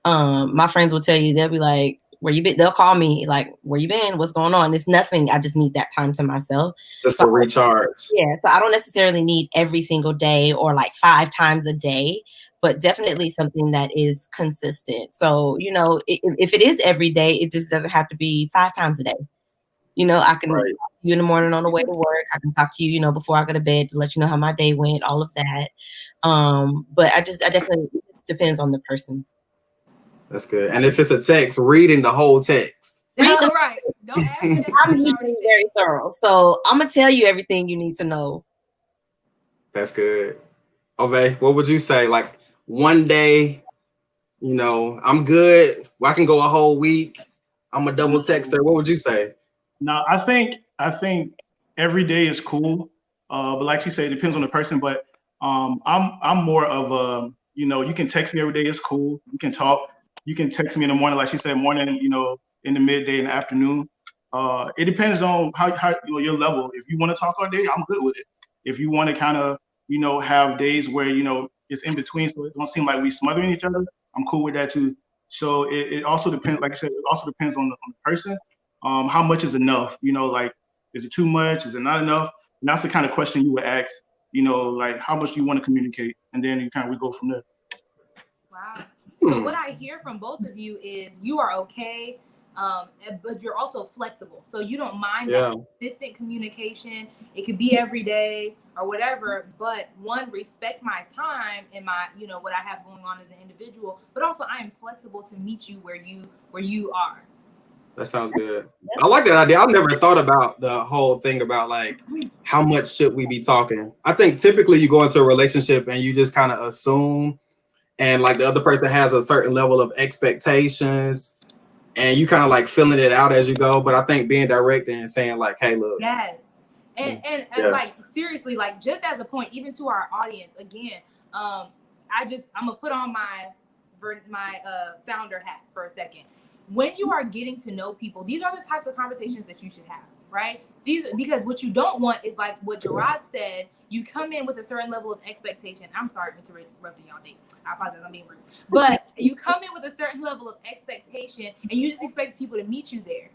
My friends will tell you, they'll be like, where you been? They'll call me like, where you been? What's going on? It's nothing. I just need that time to myself. Just to recharge. Yeah. So I don't necessarily need every single day or like 5 times a day, but definitely something that is consistent. So, you know, if it is every day, it just doesn't have to be 5 times a day. You know, I can talk to you in the morning on the way to work. I can talk to you, you know, before I go to bed to let you know how my day went, all of that. But I definitely, it depends on the person. That's good. And if it's a text, reading the whole text. Right. Don't ask me that. I'm usually very thorough. So I'm going to tell you everything you need to know. That's good. Obey, what would you say? Like one day, you know, I'm good. I can go a whole week. I'm a double texter. What would you say? Now, I think every day is cool, but like you say, it depends on the person. But I'm more of a, you know, you can text me every day, it's cool. You can talk. You can text me in the morning, like she said, morning. You know, in the midday and the afternoon. It depends on how you know, your level. If you want to talk all day, I'm good with it. If you want to kind of, you know, have days where, you know, it's in between, so it don't seem like we smothering each other, I'm cool with that too. So it also depends, like I said, it also depends on the person. How much is enough? You know, like, is it too much? Is it not enough? And that's the kind of question you would ask, you know, like how much do you want to communicate? And then we go from there. Wow. So what I hear from both of you is you are okay, but you're also flexible. So you don't mind that consistent communication. It could be every day or whatever, but one, respect my time and my, you know, what I have going on as an individual, but also I am flexible to meet you where you are. That sounds good. I like that idea. I've never thought about the whole thing about like how much should we be talking. I think typically you go into a relationship and you just kind of assume, and like the other person has a certain level of expectations, and you kind of like filling it out as you go. But I think being direct and saying like, "Hey, look." Yes, and like seriously, like just as a point, even to our audience, again, I'm gonna put on my founder hat for a second. When you are getting to know people, these are the types of conversations that you should have, right? Because what you don't want is like what Gerard said, you come in with a certain level of expectation. I'm sorry for interrupting y'all date. I apologize, I'm being rude. But you come in with a certain level of expectation and you just expect people to meet you there.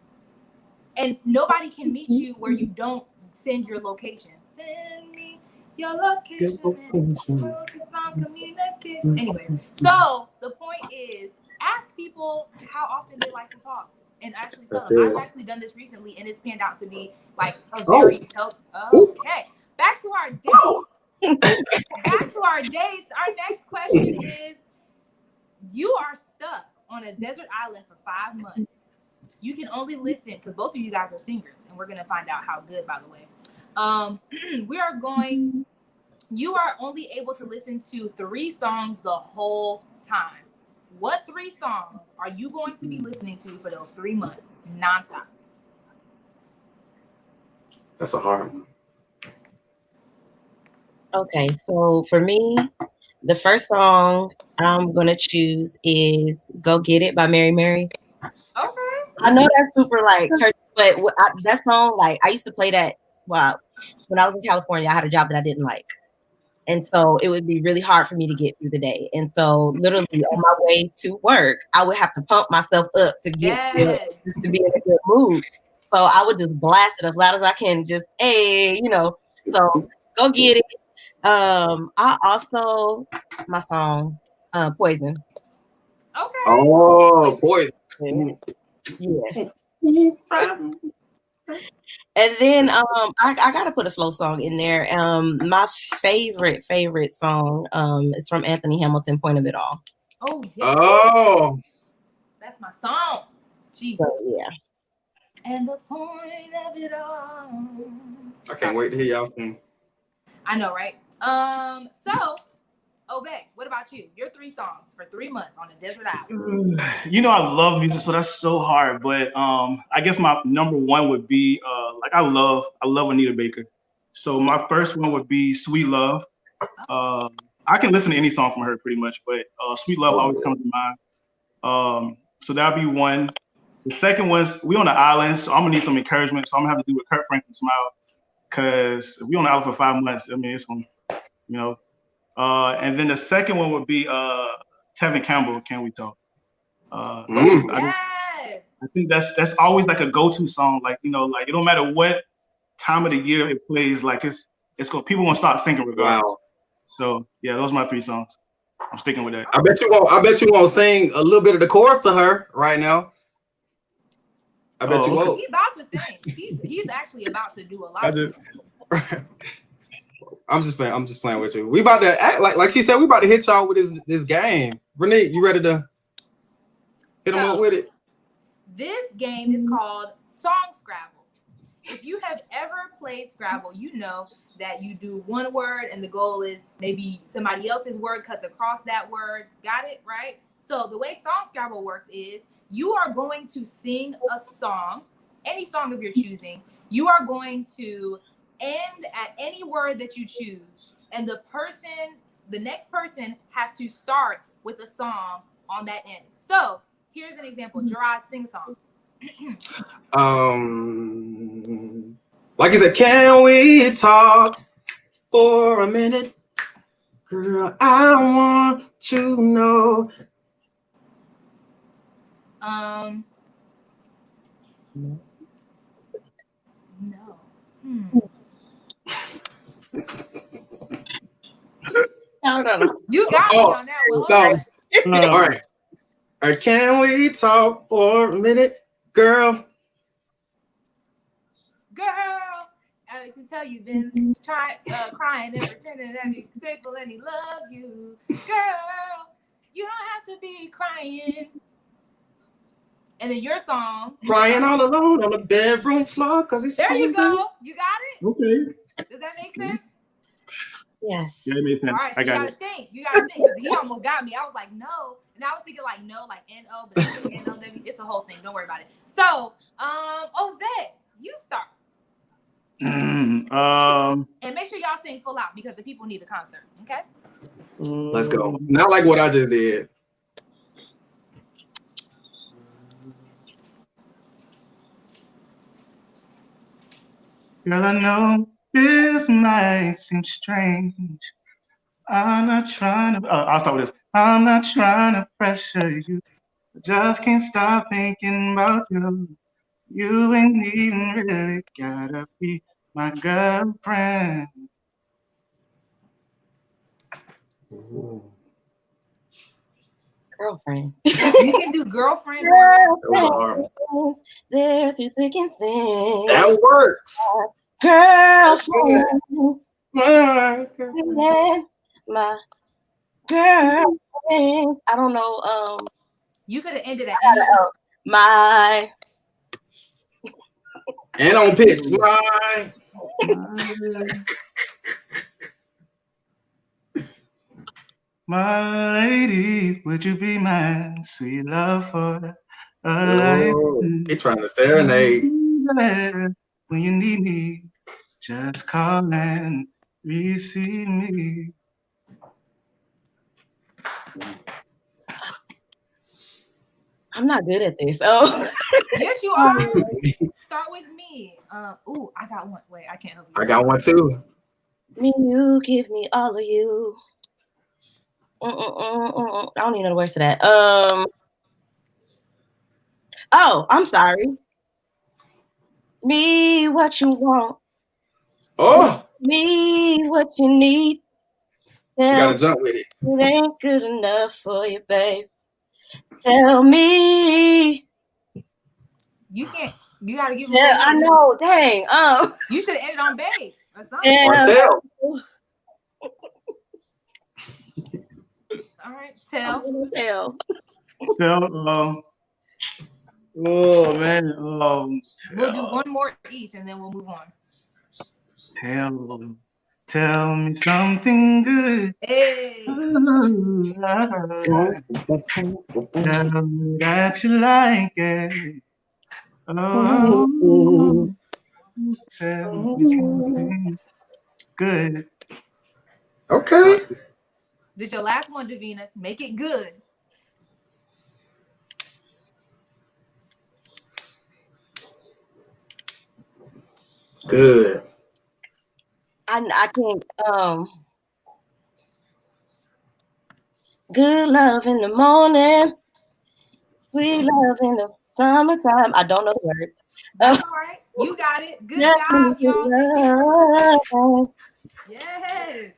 And nobody can meet you where you don't send your location. Send me your location and focus on communication. Anyway, so the point is, ask people how often they like to talk and actually tell them. I've actually done this recently and it's panned out to be like a very okay. Back to our dates. Our next question is, you are stuck on a desert island for 5 months. You can only listen, because both of you guys are singers, and we're going to find out how good, by the way. You are only able to listen to 3 songs the whole time. What 3 songs are you going to be listening to for those 3 months nonstop? That's a hard one. Okay, so for me, the first song I'm gonna choose is "Go Get It" by Mary Mary. Okay. I know that's super like church, but that song, like I used to play that. Well, when I was in California, I had a job that I didn't like, and so it would be really hard for me to get through the day. And so, literally on my way to work, I would have to pump myself up to get to be in a good mood. So I would just blast it as loud as I can. Just hey, So Go Get It. I also my song, Poison. Okay. Oh, Poison. Yeah. And then I gotta put a slow song in there. My favorite song is from Anthony Hamilton, "Point of It All." Oh yeah. Oh, that's my song. Jesus. So yeah. And the point of it all. I can't wait to hear y'all sing. I know, right? So Obey, what about you? Your 3 songs for 3 months on a desert island. I love music, so that's so hard. But I guess my number one would be I love Anita Baker. So my first one would be "Sweet Love." I can listen to any song from her pretty much, but "Sweet Love" always comes to mind. So that'd be one. The second one's "We on the Island," so I'm gonna need some encouragement. So I'm gonna have to do with Kurt Franklin, "Smile," because if we on the island for 5 months, I mean it's gonna, and then the second one would be Tevin Campbell, "Can We Talk?" I think that's always like a go-to song. Like like it don't matter what time of the year it plays, like it's people gonna start singing regardless. Wow. So yeah, those are my 3 songs. I'm sticking with that. I bet you won't sing a little bit of the chorus to her right now. I bet you won't. He's about to sing. He's actually about to do a lot. I'm just playing with you. We about to act like she said. We about to hit y'all with this game. Renee, you ready to hit them up with it? This game is called Song Scrabble. If you have ever played Scrabble, you know that you do one word and the goal is maybe somebody else's word cuts across that word. Got it? Right? So the way Song Scrabble works is you are going to sing a song, any song of your choosing. You are going to end at any word that you choose. And the next person has to start with a song on that end. So here's an example. Gerard, sing a song. Like you said, can we talk for a minute? Girl, I want to know. No. No. You got me on that one. All right. Can we talk for a minute, girl? Girl, I can tell you've been crying and pretending that he's faithful and he loves you. Girl, you don't have to be crying. And then your song. Crying all alone on the bedroom floor because it's there you go. You got it? Okay. Does that make sense? Yes. Yeah, it makes sense. All right, so I got it. You gotta think. He almost got me. I was like, no. And I was thinking like no, like N-O, but it's N-O-W. It's a whole thing. Don't worry about it. So, Ovette, you start. And make sure y'all sing full out because the people need the concert. Okay? Let's go. Not like what I just did. Girl, I know this might seem strange. I'm not trying to. I'll start with this. I'm not trying to pressure you. I just can't stop thinking about you. You ain't even really gotta be my girlfriend. Ooh. Girlfriend. You can do girlfriend. There through thick and thin. That works. Girlfriend. My girlfriend. I don't know. You could have ended at my. And on pitch. My lady, would you be my sweet love for a Oh, he life? trying to serenade. When you need me, just call and receive me. I'm not good at this. Oh, Yes, you are. Start with me. Ooh, I got one. Wait, I can't help you. I got one too. me, you give me all of you. I don't even know the words to that. Oh, I'm sorry. Me, what you want? Oh, Me, what you need? you Tell gotta me jump with it. it ain't good enough for you, babe. Tell me. You can't. You gotta give him. Yeah, I know. Dang. You should have ended on babe or something. Or Tell. tell. All right, tell. Tell. Tell, oh man, We'll do one more each, and then we'll move on. tell me something good. Hey. Tell me that you like it. Oh, tell me something good. Okay. This your last one, Davina. Make it good. Good. I can't. Good love in the morning, sweet love in the summertime. I don't know the words. That's all right. You got it. Good Nothing job, y'all. Thank you for love. yes.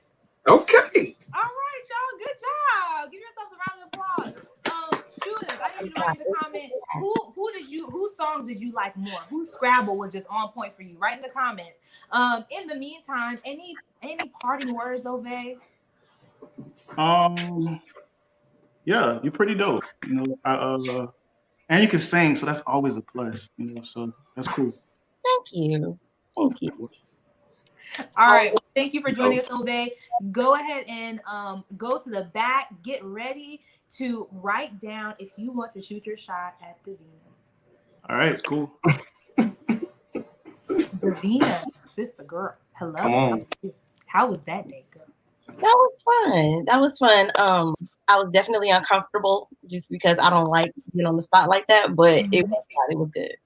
Okay. All right, y'all. Good job. Give yourselves a round of applause. Students, I need you to write in the comment whose songs did you like more? Whose Scrabble was just on point for you? Write in the comments. In the meantime, any parting words, Ove? Yeah, you're pretty dope. And you can sing, so that's always a plus. So that's cool. Thank you. Thank you. All right. Well, thank you for joining us, Ove. Go ahead and go to the back. Get ready to write down if you want to shoot your shot at Davina. All right, cool. Davina, sister girl. Hello. Come on. How was that day, girl? That was fun. I was definitely uncomfortable just because I don't like being on the spot like that, but it was good.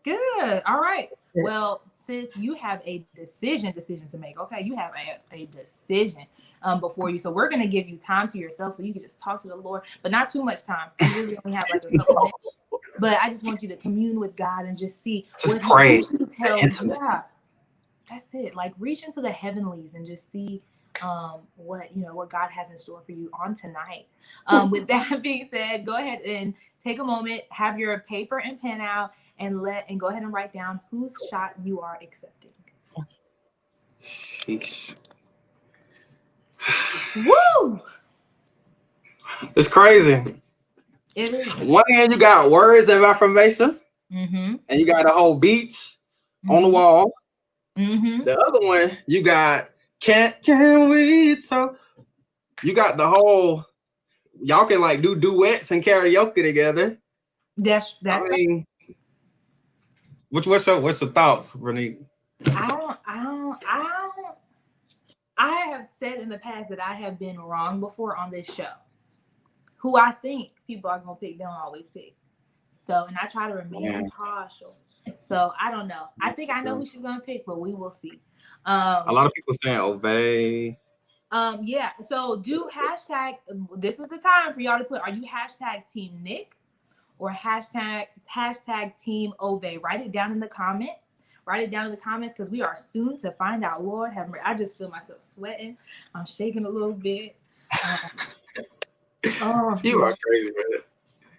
Good. All right. Well, sis, you have a decision to make. Okay, you have a decision before you. So we're gonna give you time to yourself so you can just talk to the Lord, but not too much time. You really only have like a couple minutes. But I just want you to commune with God and just see Just pray. He tells you. Intimacy. Yeah, that's it. Like reach into the heavenlies and just see what God has in store for you on tonight. With that being said, go ahead and take a moment, have your paper and pen out, and go ahead and write down whose shot you are accepting. Sheesh. Woo! It's crazy. It is. One hand you got words of affirmation, Mm-hmm. and you got a whole beach on the wall. Mm-hmm. The other one you got can we talk? You got the whole. Y'all can like do duets and karaoke together. That's I mean, what's your thoughts, Renee? I have said in the past that I have been wrong before on this show. Who I think people are gonna pick, they don't always pick. So, and I try to remain impartial. So I don't know. I think I know who she's gonna pick, but we will see. A lot of people saying obey. Yeah. So do hashtag. This is the time for y'all to put. Are you hashtag Team Nick or hashtag Team Ove? Write it down in the comments. Write it down in the comments because we are soon to find out. Lord have mercy. I just feel myself sweating. I'm shaking a little bit. You are crazy with it.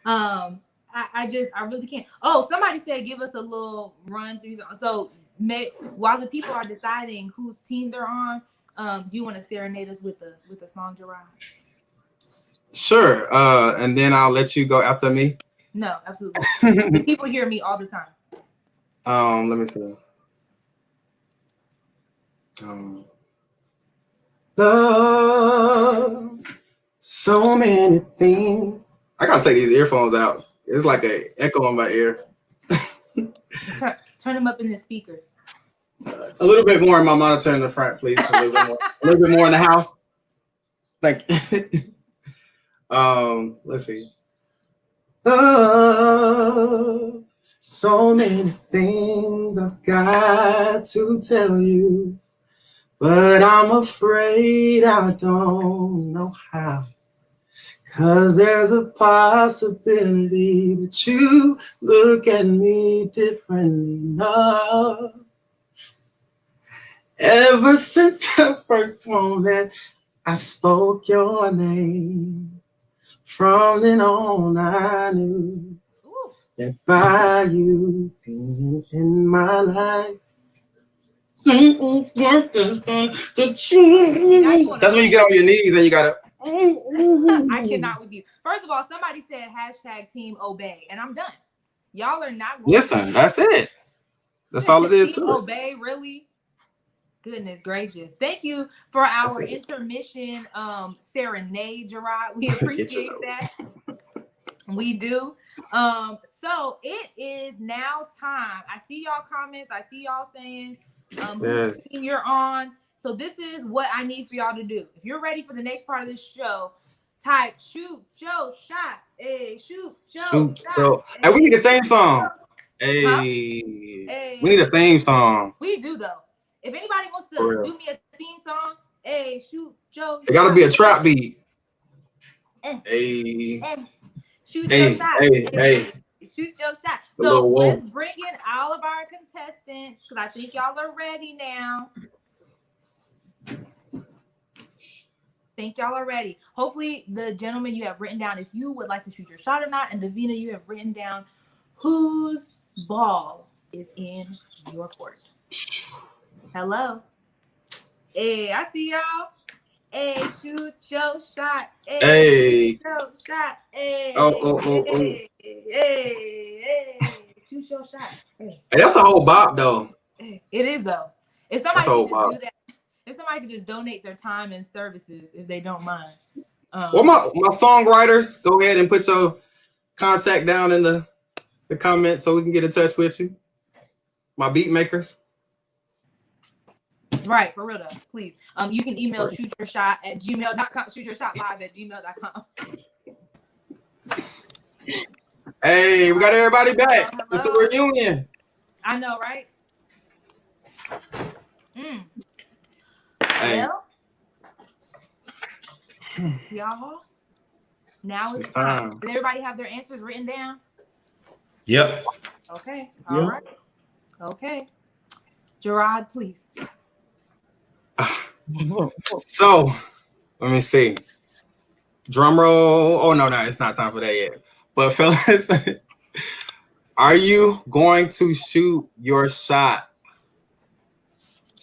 I really can't. Oh, somebody said give us a little run through. So while the people are deciding whose team they're on, do you want to serenade us with the song, Gerard? Sure. And then I'll let you go after me. No, absolutely. The people hear me all the time. Let me see. Love So many things. I gotta take these earphones out. It's like an echo in my ear. Turn them up in the speakers. A little bit more in my monitor in the front, please. A little bit more. A little bit more in the house. Thank you. Let's see. Oh, so many things I've got to tell you, but I'm afraid I don't know how. 'Cause there's a possibility that you look at me differently now. Ever since the first moment I spoke your name, from then on I knew that by you being in my life, that's when you get on your knees and you gotta. I cannot with you. First of all, somebody said hashtag team obey, and I'm done. Y'all are not going Listen, that's it. That's all it is team to it. obey, really? Goodness gracious. Thank you for our intermission serenade, Gerard. We appreciate that. We do. So it is now time. I see y'all comments. I see y'all saying whose team you're on. So this is what I need for y'all to do. If you're ready for the next part of this show, type shoot Joe shot. Hey, shoot Joe shot. Hey, we need a theme song. Hey, hey, we need a theme song. We do though. If anybody wants to do me a theme song, hey, shoot Joe. It gotta be a trap beat. Hey. Shoot your shot. Hey. Shoot your shot. So let's bring in all of our contestants because I think y'all are ready now. Think y'all are ready. Hopefully, the gentlemen you have written down if you would like to shoot your shot or not, and Davina, you have written down whose ball is in your court. Hello. Hey, I see y'all. Hey, shoot your shot. Hey. Shoot your shot. Hey. Hey. Shoot your shot. Hey, that's a whole bop, though. It is, though. If somebody could just do that, if somebody could just donate their time and services, if they don't mind. Well, my songwriters, go ahead and put your contact down in the comments so we can get in touch with you. My beat makers. Right, for real though, please. You can email shootyourshot@gmail.com, shootyourshotlive@gmail.com. Hey, we got everybody back. It's a reunion. I know, right? Hey. Well, y'all, now it's time. Did everybody have their answers written down? Yep. Okay, all right. Okay. Gerard, please. So, let me see. Drum roll. Oh, no, it's not time for that yet. But fellas, are you going to shoot your shot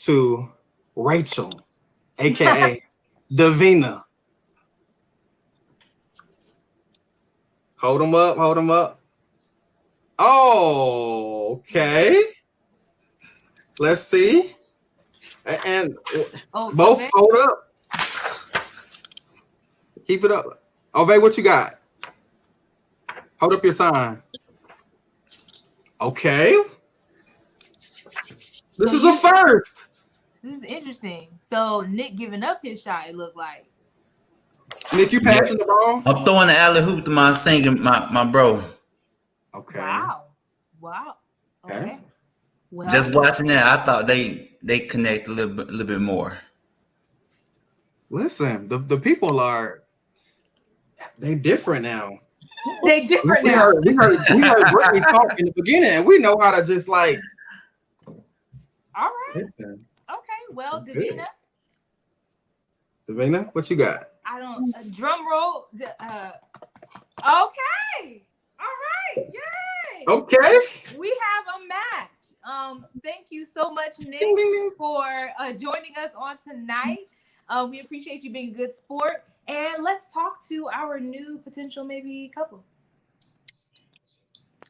to Rachel, aka Davina? Hold them up. Oh, okay. Let's see. And both hold up. Keep it up. Ove, what you got? Hold up your sign. Okay. This is a first. This is interesting. So Nick giving up his shot, it looked like. Nick, you passing the ball? I'm throwing the alley hoop to my singing, my bro. Okay. Wow. Okay. Well, just watching that, I thought they connect a little bit more. Listen, the people they different now. They different now. We heard Brittany talk in the beginning, and we know how to just like. All right. Listen. Okay. Well, Davina. Davina, what you got? I don't. Drum roll. Okay. All right. Yay. Okay. We have a match. Thank you so much, Nick, for joining us on tonight. We appreciate you being a good sport. And let's talk to our new potential maybe couple.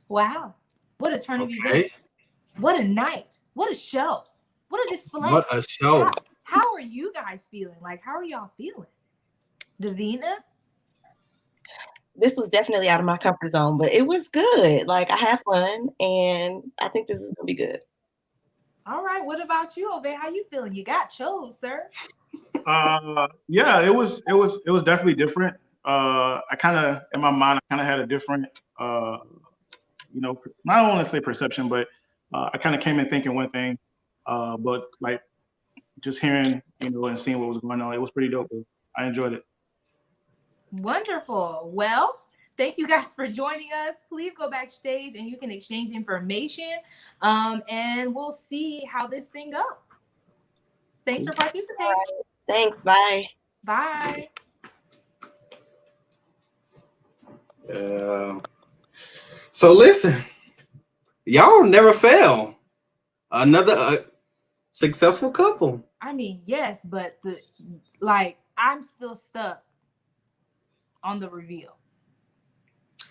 Wow. What a turn of events. What a night. What a show. What a display. What a show. How are you guys feeling? Like, how are y'all feeling? Davina? this was definitely out of my comfort zone, but it was good. Like I had fun, and I think this is gonna be good. All right. What about you, Ove? How you feeling? You got chose, sir. Yeah, it was definitely different. I kind of in my mind, I kind of had a different, you know, I don't want to say perception, but I kind of came in thinking one thing, but like just hearing, you know, and seeing what was going on, it was pretty dope. I enjoyed it. Wonderful. Well, thank you guys for joining us. Please go backstage and you can exchange information. And we'll see how this thing goes. Thanks for participating. Thanks. Bye. Bye. So listen, y'all never fail. Another successful couple. I mean, yes, but I'm still stuck on the reveal.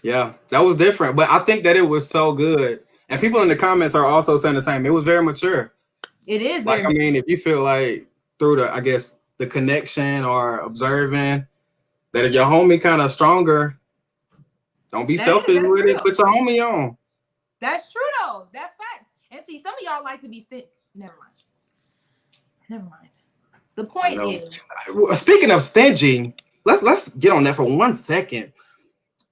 Yeah, that was different, but I think that it was so good. And people in the comments are also saying the same. It was very mature. It is Like, very I mean, if you feel like through the, I guess, the connection or observing that if your homie kind of stronger, don't be selfish with it. Put your homie on. That's true though. That's fact. And see, some of y'all like to be never mind. The point is, speaking of stingy, let's get on that for 1 second.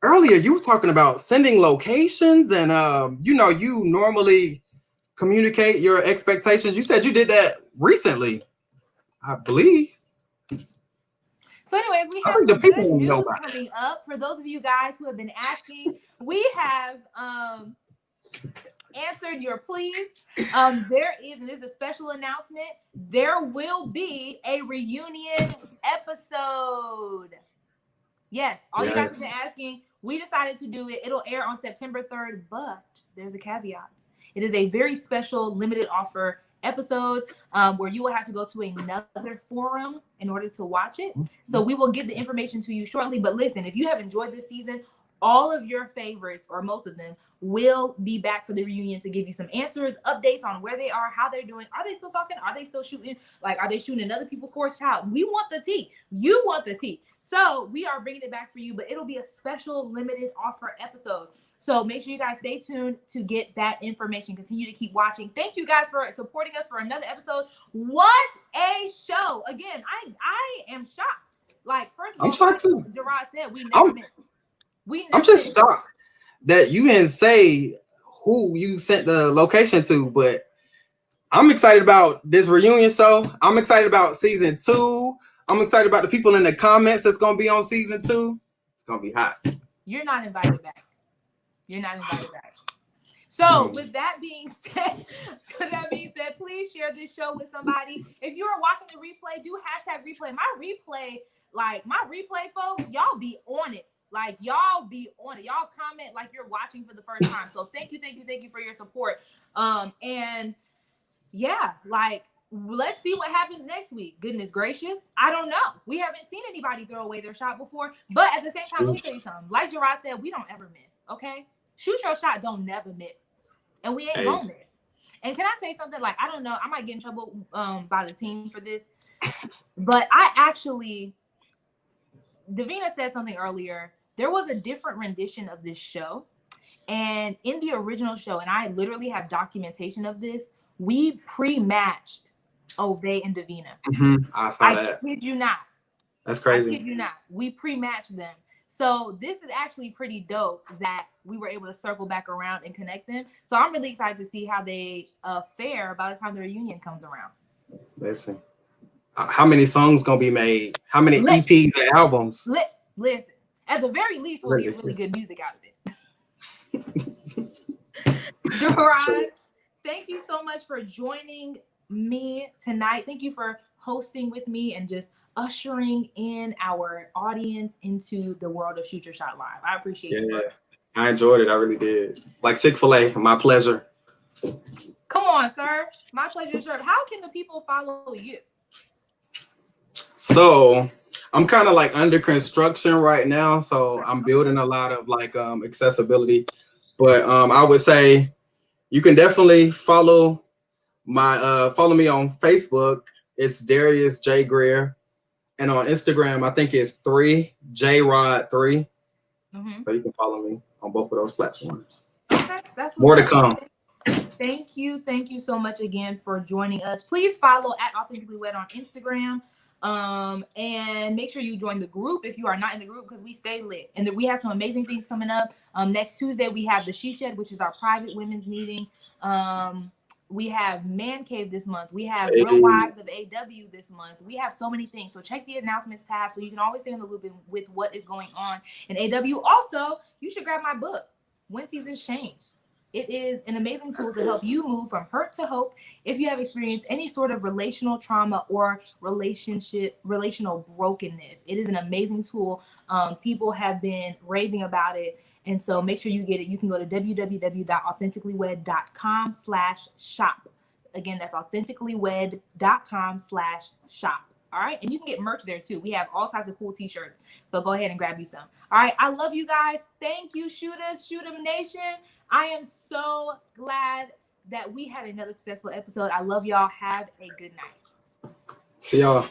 Earlier, you were talking about sending locations, and you know, you normally communicate your expectations. You said you did that recently, I believe. So anyways, we have some good news coming up. For those of you guys who have been asking, we have answered your pleas. There is, and this is a special announcement, there will be a reunion episode. Yes, all you guys have been asking, we decided to do it. It'll air on September 3rd, but there's a caveat. It is a very special limited offer episode where you will have to go to another forum in order to watch it. So we will get the information to you shortly. But listen, if you have enjoyed this season, all of your favorites, or most of them, will be back for the reunion to give you some answers, updates on where they are, how they're doing. Are they still talking? Are they still shooting? Like, are they shooting in other people's course? Child, we want the tea. You want the tea. So we are bringing it back for you, but it'll be a special limited offer episode. So make sure you guys stay tuned to get that information. Continue to keep watching. Thank you guys for supporting us for another episode. What a show. Again, I am shocked. Like, first of all, I'm shocked too. Gerard said, we never missed. I'm just shocked that you didn't say who you sent the location to, but I'm excited about this reunion show. I'm excited about season 2. I'm excited about the people in the comments that's going to be on season 2. It's going to be hot. You're not invited back. So with that being said, please share this show with somebody. If you are watching the replay, do #replay. My replay folks, y'all be on it. Like, y'all be on it. Y'all comment like you're watching for the first time. So thank you for your support. And yeah, like, let's see what happens next week. Goodness gracious. I don't know. We haven't seen anybody throw away their shot before. But at the same time, let me tell you something. Like Gerard said, we don't ever miss, okay? Shoot your shot, don't never miss. And we ain't gonna miss. And can I say something? Like, I don't know. I might get in trouble by the team for this. But Davina said something earlier. There was a different rendition of this show. And in the original show, and I literally have documentation of this, we pre-matched Ove and Davina. I saw that. I kid you not. That's crazy. I kid you not. We pre-matched them. So this is actually pretty dope that we were able to circle back around and connect them. So I'm really excited to see how they fare by the time the reunion comes around. Listen, how many songs gonna be made? How many EPs and albums? Listen, at the very least, we'll get really good music out of it. Gerard, thank you so much for joining me tonight. Thank you for hosting with me and just ushering in our audience into the world of Shoot Your Shot Live. I appreciate you. I enjoyed it. I really did. Like Chick-fil-A, my pleasure. Come on, sir. My pleasure, sir. How can the people follow you? So I'm kind of like under construction right now. So I'm building a lot of like accessibility. But I would say you can definitely follow me on Facebook. It's Darius J. Greer. And on Instagram, I think it's 3JRod3. Mm-hmm. So you can follow me on both of those platforms. Okay, that's more to up. come. Thank you so much again for joining us. Please follow at Authentically Wed on Instagram. And make sure you join the group if you are not in the group, because we stay lit. And we have some amazing things coming up. Next Tuesday we have the She Shed, which is our private women's meeting. We have Man Cave this month. We have Real Wives of AW this month. We have so many things. So check the announcements tab so you can always stay in the loop with what is going on in AW. Also, you should grab my book, When Seasons Change. It is an amazing tool to help you move from hurt to hope if you have experienced any sort of relational trauma or relational brokenness. It is an amazing tool. People have been raving about it. And so make sure you get it. You can go to www.authenticallywed.com/shop. Again, that's authenticallywed.com/shop. All right. And you can get merch there too. We have all types of cool t-shirts. So go ahead and grab you some. All right. I love you guys. Thank you, Shooters, Shoot 'em Nation. I am so glad that we had another successful episode. I love y'all. Have a good night. See y'all.